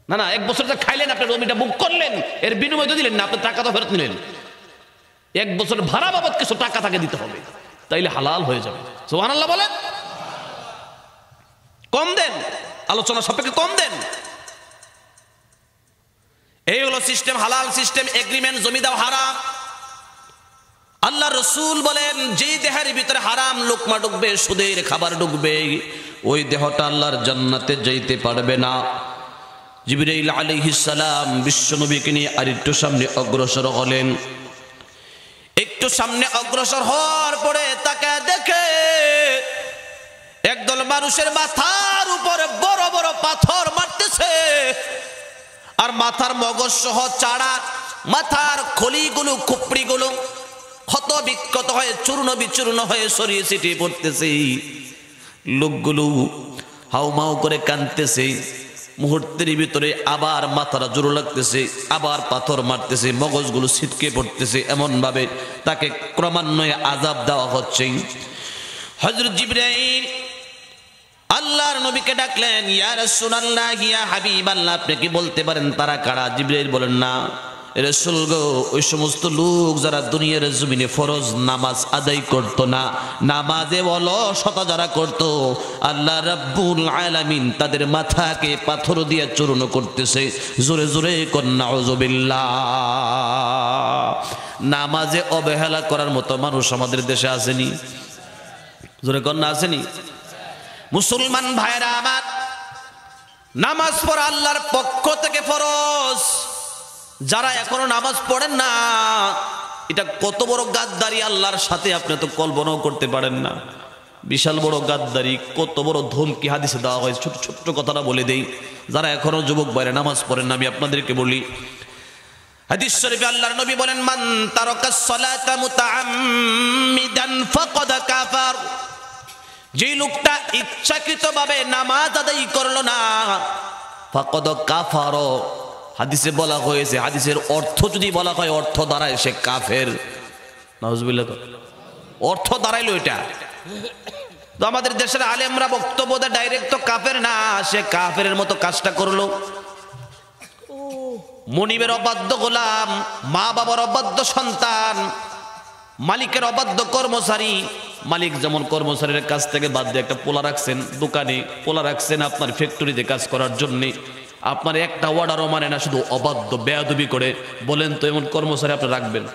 না না, 1 বছর খাইলেন, আপনি জমিটা বুক করলেন, এর বিনিময় তো দিলেন না, আপনি টাকা তো ফেরত নিলেন। 1 বছর ভাড়া বাবদ কিছু টাকা তাকে দিতে হবে, তাইলে হালাল হয়ে যাবে। সুবহানাল্লাহ বলেন। কম দেন, আলোচনা সাপেক্ষে কম দেন। এই হলো সিস্টেম, হালাল সিস্টেম। এগ্রিমেন্ট, জমি দাও হারাম। আল্লাহ রসুল বলেন, যেই দেহের ভিতরে হারাম লোকমা ঢুকবে, সুদের খাবার ঢুকবে, ওই দেহটা আল্লাহর জান্নাতে যাইতে পারবে না। জিবরাইল আলাইহিস সালাম বিশ্ব নবীকে নিয়ে আরেকটু সামনে অগ্রসর হলেন। একটু সামনে অগ্রসর হওয়ার পরে তাকে দেখে একদল মানুষের মাথার উপরে বড় বড় পাথর মারতেছে, আর মাথার মগজ সহ চাড়া, মাথার খলিগুলো, খুপড়িগুলো ক্ষত বিক্ষত হয়ে চূর্ণ বিচূর্ণ হয়ে ছড়িয়ে ছিটিয়ে পড়তেছে। লোকগুলো হাউমাউ করে কাঁদতেছে। মুহূর্তের ভিতরে আবার মাথাটা জোরে লাগতেছে, আবার পাথর মারতেছে, মগজগুলো ছিটকে পড়তেছে, এমন ভাবে তাকে ক্রমান্বয়ে আযাব দেওয়া হচ্ছে। হযরত জিবরাইল আল্লাহর নবীকে ডাকলেন, ইয়া রাসূলুল্লাহ, ইয়া হাবিবাল্লাহ, আপনি কি বলতে পারেন তারা কারা? জিবরাইল বলেন, না রাসূল গো, ওই সমস্ত লোক যারা দুনিয়ার জমিনে ফরজ নামাজ আদায় করত না, নামাজে অলসতা যারা করত, আল্লাহ রাব্বুল আলামিন তাদের মাথাকে পাথর দিয়ে চূর্ণ করতেছে। জোরে জোরে কর নাউযুবিল্লাহ। নামাজে অবহেলা করার মতো মানুষ আমাদের দেশে আসেনি? জোরে কর না, আসেনি? মুসলমান ভাইরা আমার, নামাজ পড়া আল্লাহর পক্ষ থেকে ফরজ। যারা এখনো নামাজ পড়েন না, এটা কত বড় গাদ্দারি আল্লাহর সাথে, আপনি তো কল্পনাও করতে পারেন না। বিশাল বড় গাদ্দারি, কত বড় ধমকি হাদিসে দেওয়া হয়। ছোট ছোট্ট কথাটা বলে দেই, যারা এখনো যুবক বাইরে নামাজ পড়েন না, আমি আপনাদেরকে বলি, হাদিস শরীফে আল্লাহর নবী বলেন, মান তারাকাস সালাতা মুতাআম্মিদান ফাকাদ কাফার। যে লোকটা ইচ্ছাকৃতভাবে নামাজ আদায় করলো না, ফাকাদ কাফার। হাদিসে বলা হয়েছে, হাদিসের অর্থ যদি বলা হয়, অর্থ দাঁড়ায় সে কাফের। নাউজুবিল্লাহ, অর্থ দাঁড়াইলো এটা। তো আমাদের দেশের আলেমরা বক্তব্য দেয় ডাইরেক্ট তো কাফের না, সে কাফের মতো কাজটা করলো। মনিবের অবাধ্য গোলাম, মা বাবার অবাধ্য সন্তান, মালিকের অবাধ্য কর্মচারী। মালিক যেমন কর্মচারীর কাছ থেকে বাদ দিয়ে একটা পোলা রাখছেন দোকানে, পোলা রাখছেন আপনার ফ্যাক্টরিতে কাজ করার জন্যে, আপনার একটা অর্ডারও মানে না, শুধু অবাধ্য বেয়াদবি করে। বলেন তো এমন কর্মচারী আপনি রাখবেন?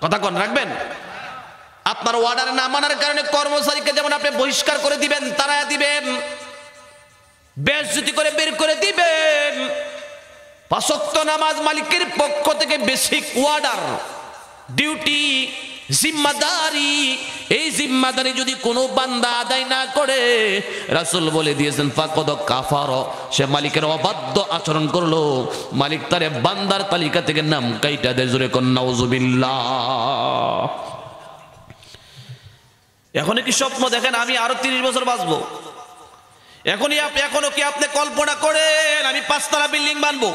কথা কোন রাখবেন? আপনার অর্ডার না মানার কারণে কর্মচারীকে যেমন আপনি বহিষ্কার করে দিবেন, তাড়ায়া দিবেন, বেইজ্জতি করে বের করে দিবেন। 5 ওয়াক্ত নামাজ মালিকের পক্ষ থেকে বেসিক অর্ডার, ডিউটি, জিম্মাদারি। এই জিম্মাদারি যদি কোনো বান্দা আদায় না করে, রাসূল বলে দিয়েছেন ফাকাদ কাফার, সে মালিকের অবাধ্য আচরণ করলো, মালিক তারে বান্দার তালিকা থেকে নাম কাইটা দেয়। জোরে কোন নাউযুবিল্লাহ। এখন কি স্বপ্ন দেখেন আমি আরো 30 বছর বাঁচবো? এখনো কি আপনি কল্পনা করেন আমি 5 তলা বিল্ডিং বানাবো?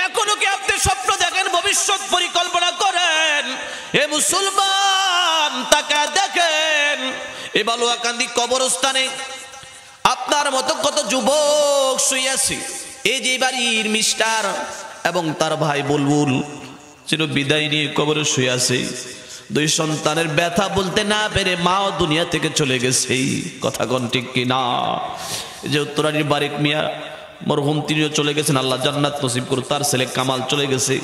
এখনো কি আপনি স্বপ্ন দেখেন, ভবিষ্যৎ পরিকল্পনা করেন? এ মুসলমান, তাকা দেখেন এ বালুয়াকান্দি কবরস্থানে আপনার মতো কত যুবক শুয়ে আছে। এই যে বাড়ির মিস্টার এবং তার ভাই বুলবুল চির বিদায় নিয়ে কবরে শুয়ে আছে। 2 সন্তানের ব্যথা বলতে না পেরে মাও দুনিয়া থেকে চলে গেছে। কথা কোন ঠিক কিনা? যে উত্তরানির বারিক মিয়া মরহুম, তিনিও চলে গেছেন, আল্লাহ জান্নাত নসিব করুন। তার ছেলে কামাল চলে গেছে,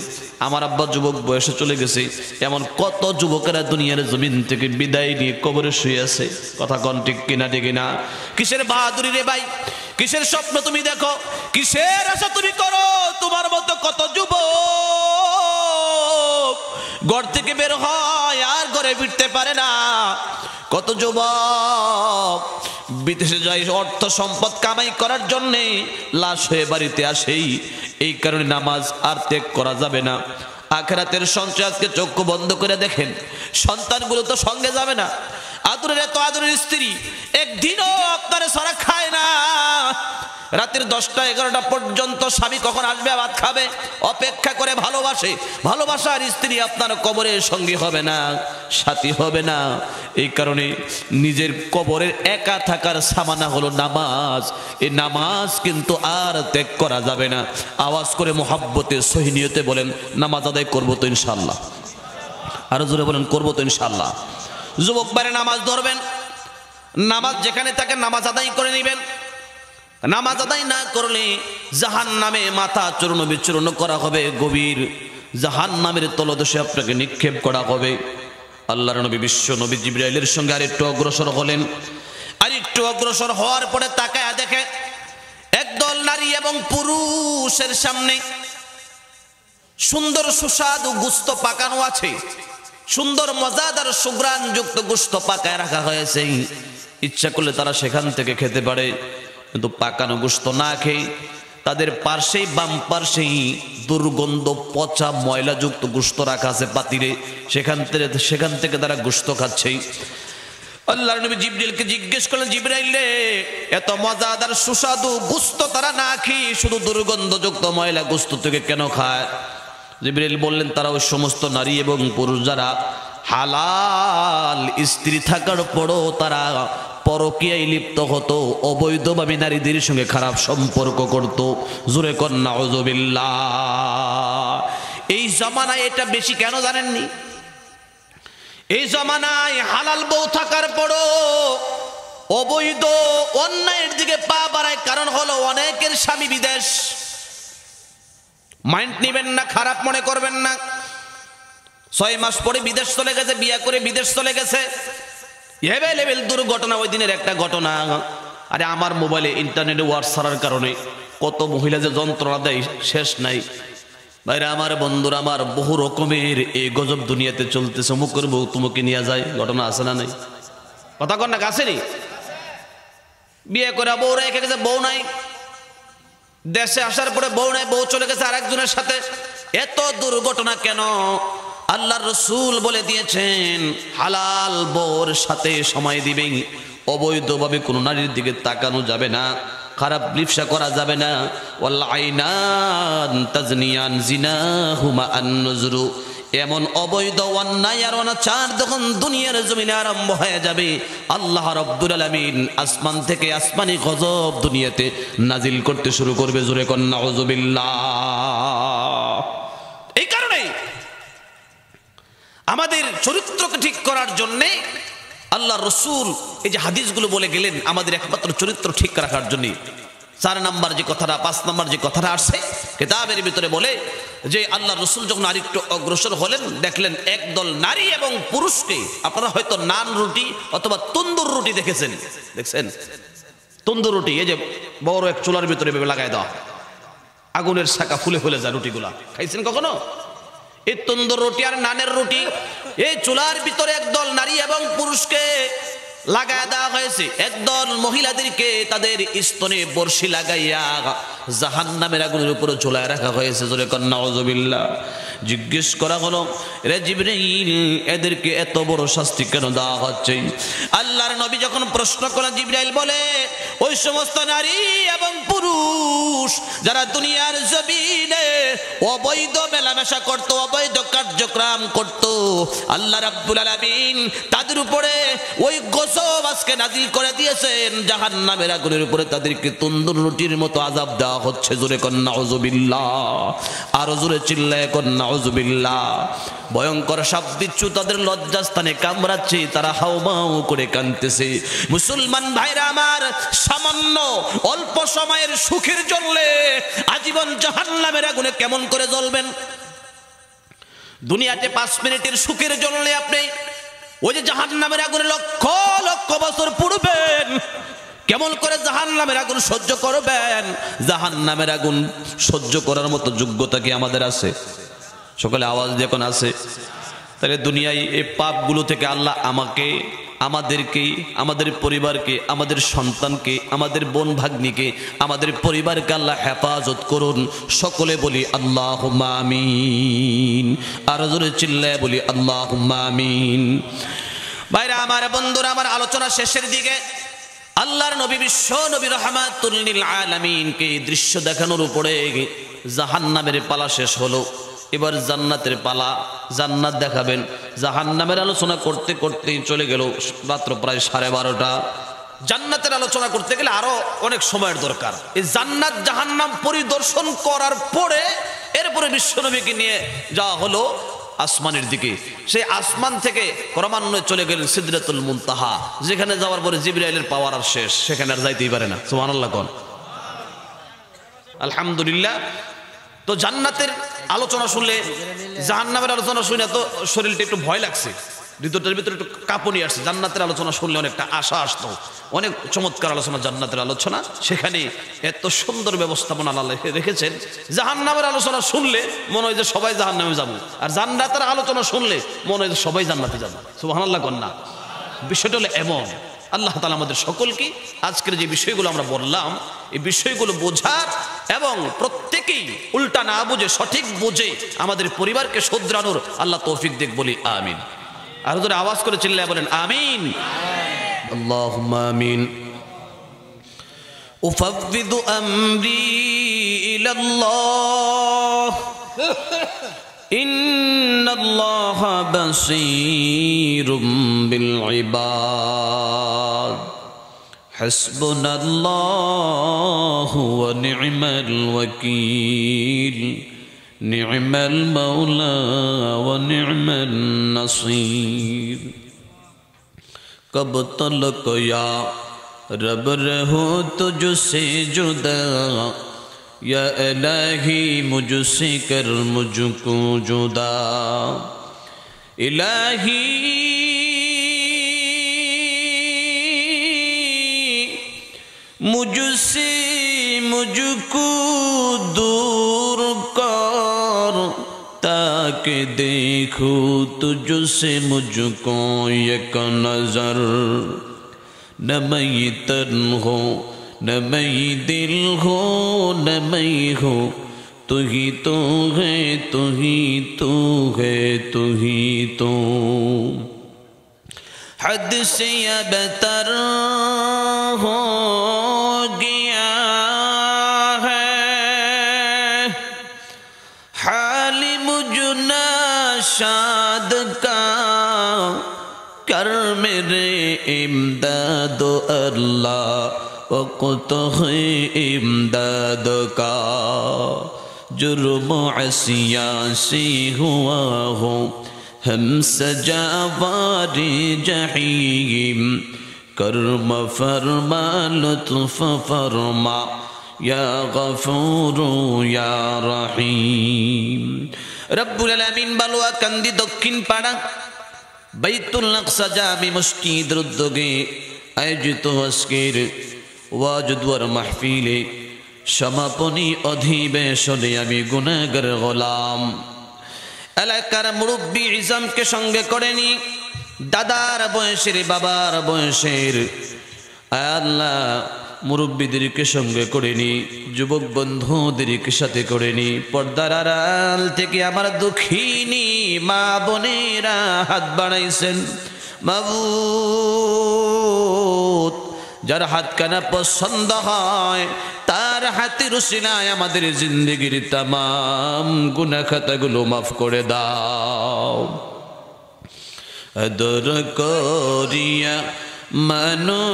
আমার আব্বা যুবক বয়সে চলে গেছে। এমন কত যুবকেরা দুনিয়ার জমিন থেকে বিদায় নিয়ে কবরে শুয়ে আছে। কথা কোন ঠিক কিনা? ঠিক কিনা? কিসের বাহাদুরি রে ভাই? কিসের স্বপ্ন তুমি দেখো? কিসের আশা তুমি করো? তোমার মতো কত যুবক ঘর থেকে বের হয় আর ঘরে ফিরতে পারে না। কত যুবক বিদেশে যায় অর্থ সম্পদ কামাই করার জন্যে, লাশ হয়ে বাড়িতে আসেই। এই কারণে নামাজ আর ত্যাগ করা যাবে না। আখিরাতের সঞ্চয় আজকে চক্ষু বন্ধ করে দেখেন, সন্তানগুলো তো সঙ্গে যাবে না। আদরের এত আদরের স্ত্রী একদিনও আপনার সারা খায় না। রাতের 10টা 11টা পর্যন্ত স্বামী কখন আসবে ভাত খাবে অপেক্ষা করে ভালোবাসে। ভালোবাসার স্ত্রী আপনার কবরের সঙ্গী হবে না, সাথী হবে না। এই কারণে নিজের কবরের একা থাকার সামানা হলো নামাজ। এই নামাজ কিন্তু আর ত্যাগ করা যাবে না। আওয়াজ করে মোহাব্বতে সহি নিয়তে বলেন, নামাজ আদায় করবো তো ইনশাল্লাহ। আরো জোরে বলেন, করবো তো ইনশাল্লাহ। যুবক বারে নামাজ ধরবেন, নামাজ যেখানে থাকে নামাজ আদায় করে নেবেন। নামাজ আদায় না করলে জাহান্নামে মাথা চূর্ণ বিচূর্ণ করা হবে, গভীর জাহান্নামের তলদেশে আপনাকে নিক্ষেপ করা হবে। আল্লাহর নবী বিশ্ব নবী জিবরাইলের সঙ্গে আরেকটু অগ্রসর হলেন। আরেকটু অগ্রসর হওয়ার পরে তাকায়া দেখে একদল নারী এবং পুরুষের সামনে সুন্দর সুস্বাদু গোশত পাকানো আছে, সুন্দর মজাদার সুঘ্রাণ যুক্ত গোশত পাকায় রাখা হয়েছে। ইচ্ছা করলে তারা সেখান থেকে খেতে পারে, কিন্তু পাকানো গোশত না খেয়ে তাদের পার্শ্বেই বাম পার্শ্বেই দুর্গন্ধ পচা ময়লাযুক্ত গোশত রাখা আছে পাতিলে, সেখান থেকে তারা গোশত খাচ্ছে। আল্লাহর নবী জিবরাইলকে জিজ্ঞেস করলেন, জিবরাইল রে, এত মজাদার সুস্বাদু গোশত তারা না খেয়ে শুধু দুর্গন্ধযুক্ত ময়লা গোশত থেকে কেন খায়? জিবরাইল বললেন, তারা ওই সমস্ত নারী এবং পুরুষ যারা হালাল স্ত্রী থাকার পরও তারা পরকীয়ায় লিপ্ত হতো, অবৈধভাবে নারীদের সঙ্গে খারাপ সম্পর্ক করত। জোরে কর নাউযুবিল্লাহ। এই জামানায় এটা বেশি কেন জানেননি? এই জামানায় হালাল বউ থাকার পরও অবৈধ অন্যায়ের দিকে পা বাড়ায়, কারণ হলো অনেকের স্বামী বিদেশ। মাইন্ড নেবেন না, খারাপ মনে করবেন না। 6 মাস পরে বিদেশ চলে গেছে, বিয়ে করে বিদেশ চলে গেছে। এভেলেবেল দুর্ঘটনা, ওই দিনের একটা ঘটনা। আরে আমার মোবাইলে ইন্টারনেটে ওয়ার্ড ছাড়ার কারণে কত মহিলা যে যন্ত্রণা দেয় শেষ নাই। ভাইরা আমার, বন্ধুরা আমার, বহু রকমের এই গজব দুনিয়াতে চলতেছে। অমুকের বউ তুমুকে নিয়ে যায়, ঘটনা আছে না নাই? কথা কন না, কাছেনি? বিয়ে করে বউ রেখে গেছে, বউ নাই। দেশে আসার পরে বউ নাই, বউ চলে গেছে আরেকজনের সাথে। এত দুর্ঘটনা কেন? আল্লাহর রাসূল বলে দিয়েছেন, হালাল বউর সাথে সময় দিবেন, অবৈধভাবে কোনো নারীর দিকে তাকানো যাবে না, খারাপ লিপসা করা যাবে না। ওয়াল আইনান তাজনিয়ান জিনাহুমা আন-নুজরু। এমন অবৈধ অন্যায় আর অনাচার যখন দুনিয়ার জমিনে আরম্ভ হয়ে যাবে, আল্লাহ রাব্বুল আলামিন আসমান থেকে আসমানি গজব দুনিয়াতে নাজিল করতে শুরু করবে। জোরে কর নাউযুবিল্লাহ। এই কারণে আমাদের চরিত্রকে ঠিক করার জন্যে আল্লাহ রসুল এই যে হাদিসগুলো বলে গেলেন, আমাদের একমাত্র চরিত্র ঠিক রাখার জন্য। 4 নাম্বার যে কথাটা, 5 নাম্বার যে কথাটা আসছে কিতাবের ভিতরে বলে যে আল্লাহ রসুল যখন আরেকটু অগ্রসর হলেন, দেখলেন একদল নারী এবং পুরুষকে। আপনারা হয়তো নান রুটি অথবা তন্দুর রুটি দেখেছেন, দেখছেন? তন্দুর রুটি এই যে বড় এক চুলার ভিতরে লাগাই দেওয়া, আগুনের শাখা ফুলে ফুলে যায় রুটিগুলা, খাইছেন কখনো? এই তন্দুর রুটি আর নানের রুটি এই চুলার ভিতরে একদল নারী এবং পুরুষকে লাগায় দেওয়া হয়েছে। একদল মহিলাদেরকে তাদের স্তনে বর্ষি লাগাইয়া জাহান্নামের আগুনের উপরে ঝুলায় রাখা হয়েছে। জোরে কর নাউযুবিল্লাহ। জিজ্ঞেস করা হলো, রে জিবরাইল, এদেরকে এত বড় শাস্তি কেন দেওয়া হচ্ছে? আল্লাহর নবী যখন প্রশ্ন করেন, জিবরাইল বলে, ওই সমস্ত নারী এবং পুরুষ যারা দুনিয়ার জমিনে অবৈধ মেলামেশা করত, অবৈধ কার্যক্রম করত, আল্লাহ রাব্বুল আলামিন তাদের উপরে ওই গজব আজকে নাজিল করে দিয়েছেন। জাহান্নামের আগুনের উপরে তাদেরকে তন্দুর রুটির মতো আযাব দেওয়া হচ্ছে। জোরে কর নাউযুবিল্লাহ। আরো জোরে চিল্লায়ে কর নাউযুবিল্লাহ। ভয়ঙ্কর সাপ বিচ্ছু তাদের লজ্জাস্থানে কামড়াচ্ছে, তারা হাউমাউ করে কাঁদতেছে। মুসলমান ভাইরা আমার, সামান্য অল্প সময়ের সুখের জন্য আজীবন জাহান্নামের আগুনে কেমন করে জ্বলবেন? দুনিয়াতে 5 মিনিটের সুখের জন্য আপনি ওই যে জাহান্নামের আগুনে লক্ষ লক্ষ বছর পুড়বেন। কেমন করে জাহান্নামের আগুন সহ্য করবেন? জাহান্নামের আগুন সহ্য করার মতো যোগ্যতা কি আমাদের আছে? সকলে আওয়াজ দিয়ে কোন আছে? তাহলে দুনিয়ায় এই পাপগুলো থেকে আল্লাহ আমাকে আমাদেরকে, আমাদের পরিবারকে, আমাদের সন্তানকে, আমাদের বোন ভাগ্নিকে, আমাদের পরিবারকে আল্লাহ হেফাজত করুন। সকলে বলি আল্লাহুম্মা আমিন। আর জোরে চিল্লায় বলি আল্লাহুম্মা আমিন। ভাইরা আমার, বন্ধুরা আমার, আলোচনা শেষের দিকে আল্লাহর নবী বিশ্ব নবী রাহমাতুল লিল আলামিনকে দৃশ্য দেখানোর উপরে জাহান্নামের পালা শেষ হলো। এবার জান্নাতের পালা, জান্নাত দেখাবেন। জাহান্নামের আলোচনা করতে করতেই চলে গেল রাত্র প্রায় 12:30। জান্নাতের আলোচনা করতে গেলে আরো অনেক সময়ের দরকার। এই জান্নাত জাহান্নাম পরিদর্শন করার পরে এরপরে বিশ্বনবীকে নিয়ে যাওয়া হলো আসমানের দিকে। সেই আসমান থেকে ক্রমান্বয়ে চলে গেলেন সিদরাতুল মুনতাহা, যেখানে যাওয়ার পরে জিবরাইলের পাওয়ার আর শেষ, সেখানে আর যাইতেই পারে না। সুবহানাল্লাহ কোন আলহামদুলিল্লাহ। তো জান্নাতের আলোচনা শুনলে, জাহান্নামের আলোচনা শুনে তো শরীরটা একটু ভয় লাগছে, হৃদয়টার ভিতরে একটু কাঁপুনি আসছে। জান্নাতের আলোচনা শুনলে অনেকটা আশা আসতো। অনেক চমৎকার আলোচনা জান্নাতের আলোচনা, সেখানে এত সুন্দর ব্যবস্থাপনা আল্লাহ রেখেছেন। জাহান্নামের আলোচনা শুনলে মনে হয় যে সবাই জাহান্নামে যাবো, আর জান্নাতের আলোচনা শুনলে মনে হয় যে সবাই জান্নাতে যাবো। সুবহানাল্লাহ কন্যা। বিষয়টা হলো এমন। আল্লাহ তাআলা আমাদের সকলকে আজকের যে বিষয়গুলো আমরা বললাম, এই বিষয়গুলো বোঝার এবং প্রত্যেকেই উল্টা না বুঝে সঠিক বুঝে আমাদের পরিবারকে শুধরানোর আল্লাহ তৌফিক দেখ, বলি আমিন। আর ধরে আওয়াজ করে চিল্লায় বলেন আমিন। আল্লাহুম্মা আমিন। উফাওয়িদু আমরি ইলাল্লাহ ইন্নাল্লাহা বাসীরুম বিল ইবাদ হাসবুনাল্লাহু ওয়া নি'মাল ওয়াকিল নি'মাল মাওলা ওয়া নি'মান নাসীর। কব তলক ইয়া রব রহো তুঝসে জুদা, या इलाही मुझसे कर मुझको जुदा। इलाही मुझसे मुझको दूर कर, ताकि देखो तुझसे मुझको एक नजर। न मैं तन हो न मैं दिल हो न मैं हो, तू ही तो है तू ही तो है तू ही तो। हद से अबतर हो गया है हाल मुझ नाशाद का, कर मेरे इमदाद अल्लाह वक़्त है इमदाद का। जुर्म असिया से हुआ हो हम सजावारे जहीम, कर्म फरमा लुत्फ फरमा या गफूर या रहीम। रब्बुल आलामीन बालुआ कांदी दक्षिण पाड़ा বাইতুল আকসা জামি মসজিদের উদ্যোগে আয়োজিত আজকের ওয়াজ ওয়ার মাহফিলে সমাপনী অধিবেশনে আমি গুনাহগার গোলাম এলাকার মুরব্বী ইজামকে সঙ্গে করে নি, দাদার বয়সের বাবার বয়সের আল্লাহ মুরব্বীদেরকে সঙ্গে করে নি, যুবক বন্ধুদেরকে সাথে করে নি, পর্দার আড়াল থেকে আমার দুঃখিনী মা বোনেরা হাত বাড়াইছেন। মাবুদ, যার হাত কানা পছন্দ হয় তার হাতের উসিলায় আমাদের জিন্দেগির তামাম গুনাহ খাতাগুলো মাফ করে দাও। আদর করিয়া মানুষ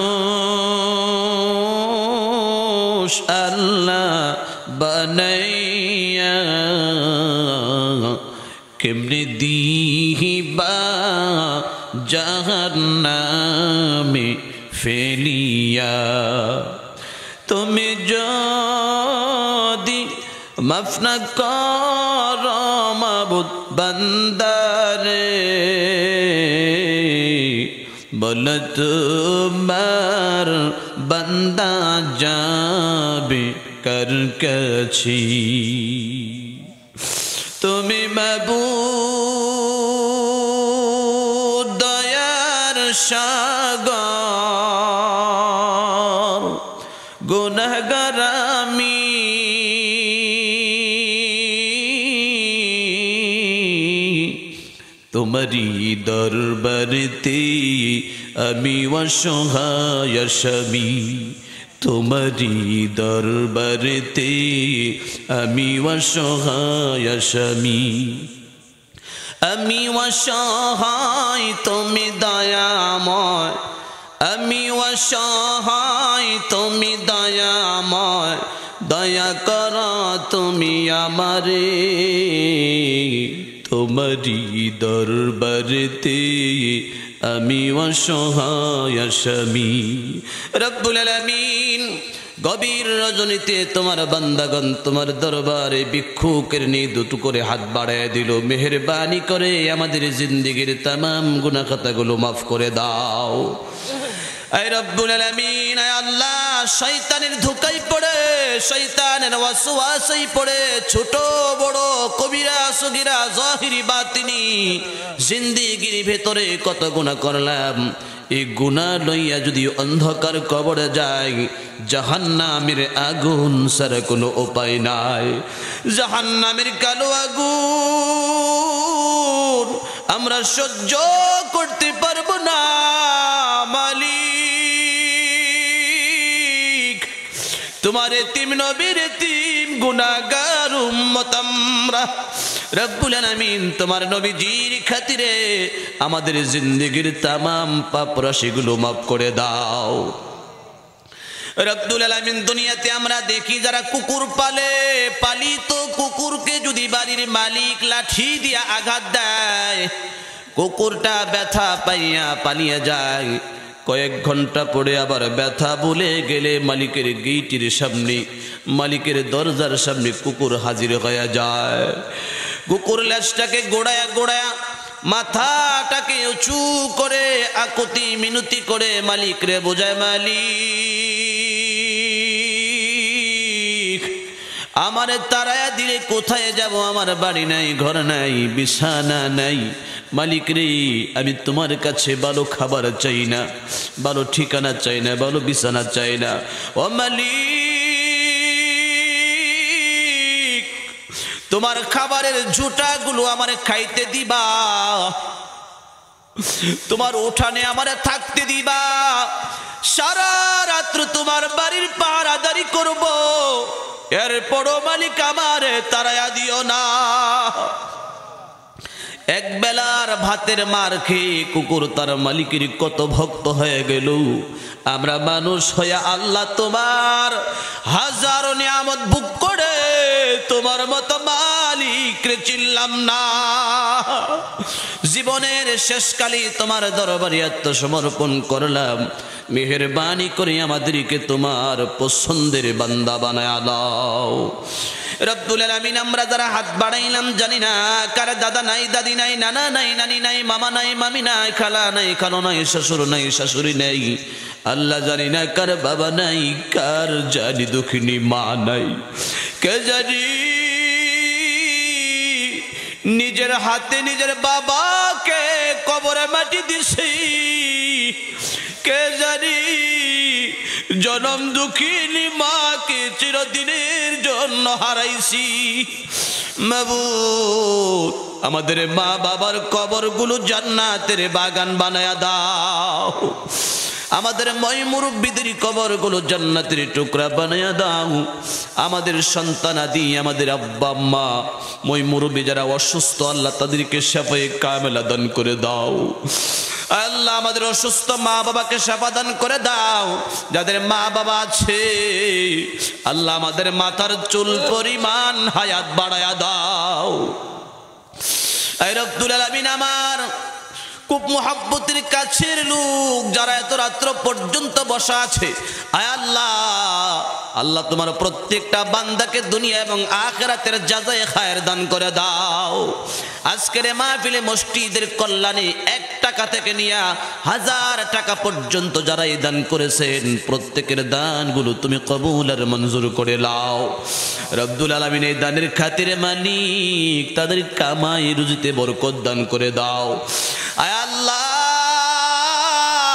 আল্লাহ বানাইয়া কেমনে দিহিবা জাহান্নামে ফেলিয়া। তুমি যদি মাফ না করো মাবুদ বান্দারে, বল তোমার বান্দা যাবে কার কাছে। তুমি মাবুদ দয়ার শাহ তোমারি দরবারেতে আমি অসহায় স্বামী, তোমারি দরবারেতে আমি অসহায় স্বামী। আমি অসহায় তুমি দয়াময়, আমি অসহায় তুমি দয়াময়, দয়া কর তুমি আমারে। তোমারি দরবারেতে আমি অসহায় স্বামী। রব্বুল আলামিন, গভীর রজনীতে তোমার বান্দাগণ তোমার দরবারে ভিক্ষুকের নি দুটো করে হাত বাড়ায় দিল। মেহেরবানি করে আমাদের জিন্দেগির তামাম গুনাহ খাতাগুলো মাফ করে দাও। আয় রব্বুল আলামিন, আয় আল্লাহ, শয়তানের ধোঁকায় পড়ে, শয়তানের ওয়াসওয়াসায় পড়ে ছোট বড় কবিরা সগীরা জাহিরি বাতিনি জিন্দেগির ভেতরে কত গুনাহ করলাম। এই গুনাহ লইয়া যদি অন্ধকার কবরে যায়, জাহান্নামের আগুন ছাড়া কোনো উপায় নাই। জাহান্নামের কালো আগুন আমরা সহ্য করতে পারবো না। মালিক, তোমার এতিম নবীর এতিম গুনাহগার উম্মত আমরা। রব্বুল আলামিন, তোমার নবীজির খাতিরে আমাদের জিন্দেগির তামাম পাপ রাশিগুলো মাফ করে দাও। রব্বুল আলামিন, দুনিয়াতে আমরা দেখি যারা কুকুর পালে, পালিত কুকুরকে যদি বাড়ির মালিক লাঠি দিয়ে আঘাত দেয়, কুকুরটা ব্যথা পাইয়া পালিয়ে যায়। কয়েক ঘন্টা পরে আবার ব্যথা ভুলে গেলে মালিকের গেটের সামনে, মালিকের দরজার সামনে কুকুর হাজির হয়ে যায়। কুকুর লেজটাকে গোড়ায়া গোড়ায়া মাথাটাকে উঁচু করে আকুতি মিনতি করে মালিক রে বোঝায়, মালিক আমারে তাড়ায়া দিলে কোথায় যাব? আমার বাড়ি নাই, ঘর নাই, বিছানা নাই। মালিক রে, আমি তোমার কাছে ভালো খাবার চাই না, ভালো ঠিকানা চাই না, ভালো বিছানা চাই না। ও মালিক, তোমার খাবারের ঝুটাগুলো আমারে খাইতে দিবা, তোমার উঠানে আমারে থাকতে দিবা, সারা রাত্র তোমার বাড়ির পাহারাদারি করব। এরপরও মালিক আমারে তাড়ায়া দিও না। এক বেলার ভাতের মার খেয়ে কুকুর তার মালিকের কত ভক্ত হয়ে গেল। আমরা মানুষ হয়ে আল্লাহ তোমার হাজারো নিয়ামত ভোগ করে তোমার মতো মালিকরে চিনলাম না। জীবনের শেষকালে তোমার দরবারে আত্মসমর্পণ করলাম। মেহেরবানি করে আমাদেরকে তোমার পছন্দের বান্দা বানায়া দাও। রব্বুল আলামিন, আমরা যারা হাত বাড়াইলাম জানি না কার দাদা নাই, দাদি নাই, নানা নাই, নানি নাই, মামা নাই, মামি নাই, খালা নাই, খালো নাই, শ্বশুর নাই, শাশুড়ি নাই। আল্লাহ, জানি না কার বাবা নাই, কার জানি দুঃখিনী মা নাই। কে জানি নিজের হাতে নিজের বাবাকে কবরে মাটি দিছি, কে জানি জনম দুঃখিনী মাকে চিরদিনের জন্য হারাইছি। মাবুদ, আমাদের মা বাবার কবরগুলো জান্নাতের বাগান বানায়া দাও। আমাদের ময় মুরব্বীদের কবরগুলো জান্নাতের টুকরা বানায়া দাও। আমাদের সন্তানাদি, আমাদের আব্বা আম্মা, ময় মুরব্বী যারা অসুস্থ, আল্লাহ তাদেরকে শাফায়ে কামেলা দান করে দাও। আল্লাহ, আমাদের অসুস্থ মা বাবাকে শাফা দান করে দাও। যাদের মা বাবা আছে, আল্লাহ আমাদের মাথার চুল পরিমাণ হায়াত বাড়ায়া দাও। আয় রব্বুল আলামিন, আমার খুব মুহাব্বতের কাছের লোক যারা এত রাত্র পর্যন্ত বসা আছে, আয় আল্লাহ, আল্লাহ তোমার প্রত্যেকটা বান্দাকে দুনিয়া এবং আখিরাতের জাযায়ে খায়ের দান করে দাও। আজকের মাহফিলে মসজিদের কল্যাণে 1 টাকা থেকে নিয়ে 1000 টাকা পর্যন্ত যারা এই দান করেছেন, প্রত্যেকের দানগুলো তুমি কবুল আর মঞ্জুর করে নাও। রব্বুল আলামিন, এই দানের খাতিরে মালিক তাদের কামাই রুজিতে বরকত দান করে দাও। আয় আল্লাহ,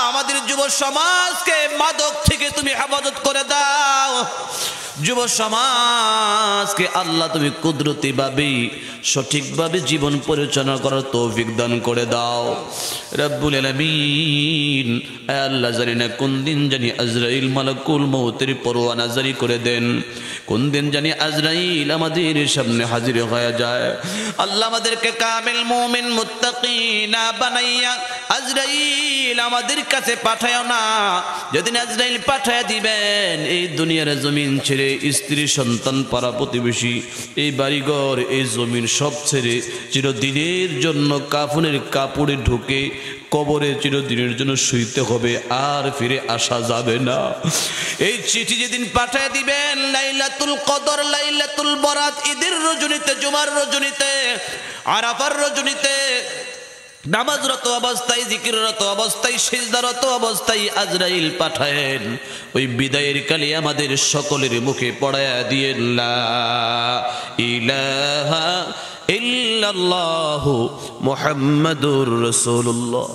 আমাদের যুব সমাজকে মাদক থেকে তুমি হেফাজত করে দাও। যুব সমাজকে আল্লাহ তুমি কুদরতি ভাবে সঠিকভাবে জীবন পরিচালনা করার তৌফিক দান করে দাও রব্বুল আলামিন। আল্লাহ জানি না কোন দিন জানি আজরাইল মালাকুল মউতের পরোয়ানা জারি করে দেন, কোন দিন জানি আজরাইল আমাদের সামনে হাজির হয়ে যায়। আল্লাহ আমাদেরকে কামিল মুমিন মুত্তাকি না বানাইয়া আজরাইল আমাদের কাছে পাঠায়ও না। যেদিন আজরাইল পাঠায় দিবেন এই দুনিয়ার জমিন ছেড়ে স্ত্রী সন্তান পাড়া প্রতিবেশী এই বাড়িঘর এই জমিন সব ছেড়ে চিরদিনের জন্য কাফনের কাপড়ে ঢুকে কবরে চিরদিনের জন্য শুইতে হবে, আর ফিরে আসা যাবে না। এই চিঠি যেদিন পাঠিয়ে দিবেন লাইলাতুল কদর, লাইলাতুল বরাত, ঈদের রজনীতে, জুমার রজনীতে, আরাফার রজনীতে, নামাজরত অবস্থায়, জিকিররত অবস্থায়, সিজদারত অবস্থায় আজরাইল পাঠায়েন। ওই বিদায়ের কালে আমাদের সকলের মুখে পড়ায়া দিয়েন লা ইলাহা ইল্লাল্লাহু মুহাম্মাদুর রাসূলুল্লাহ।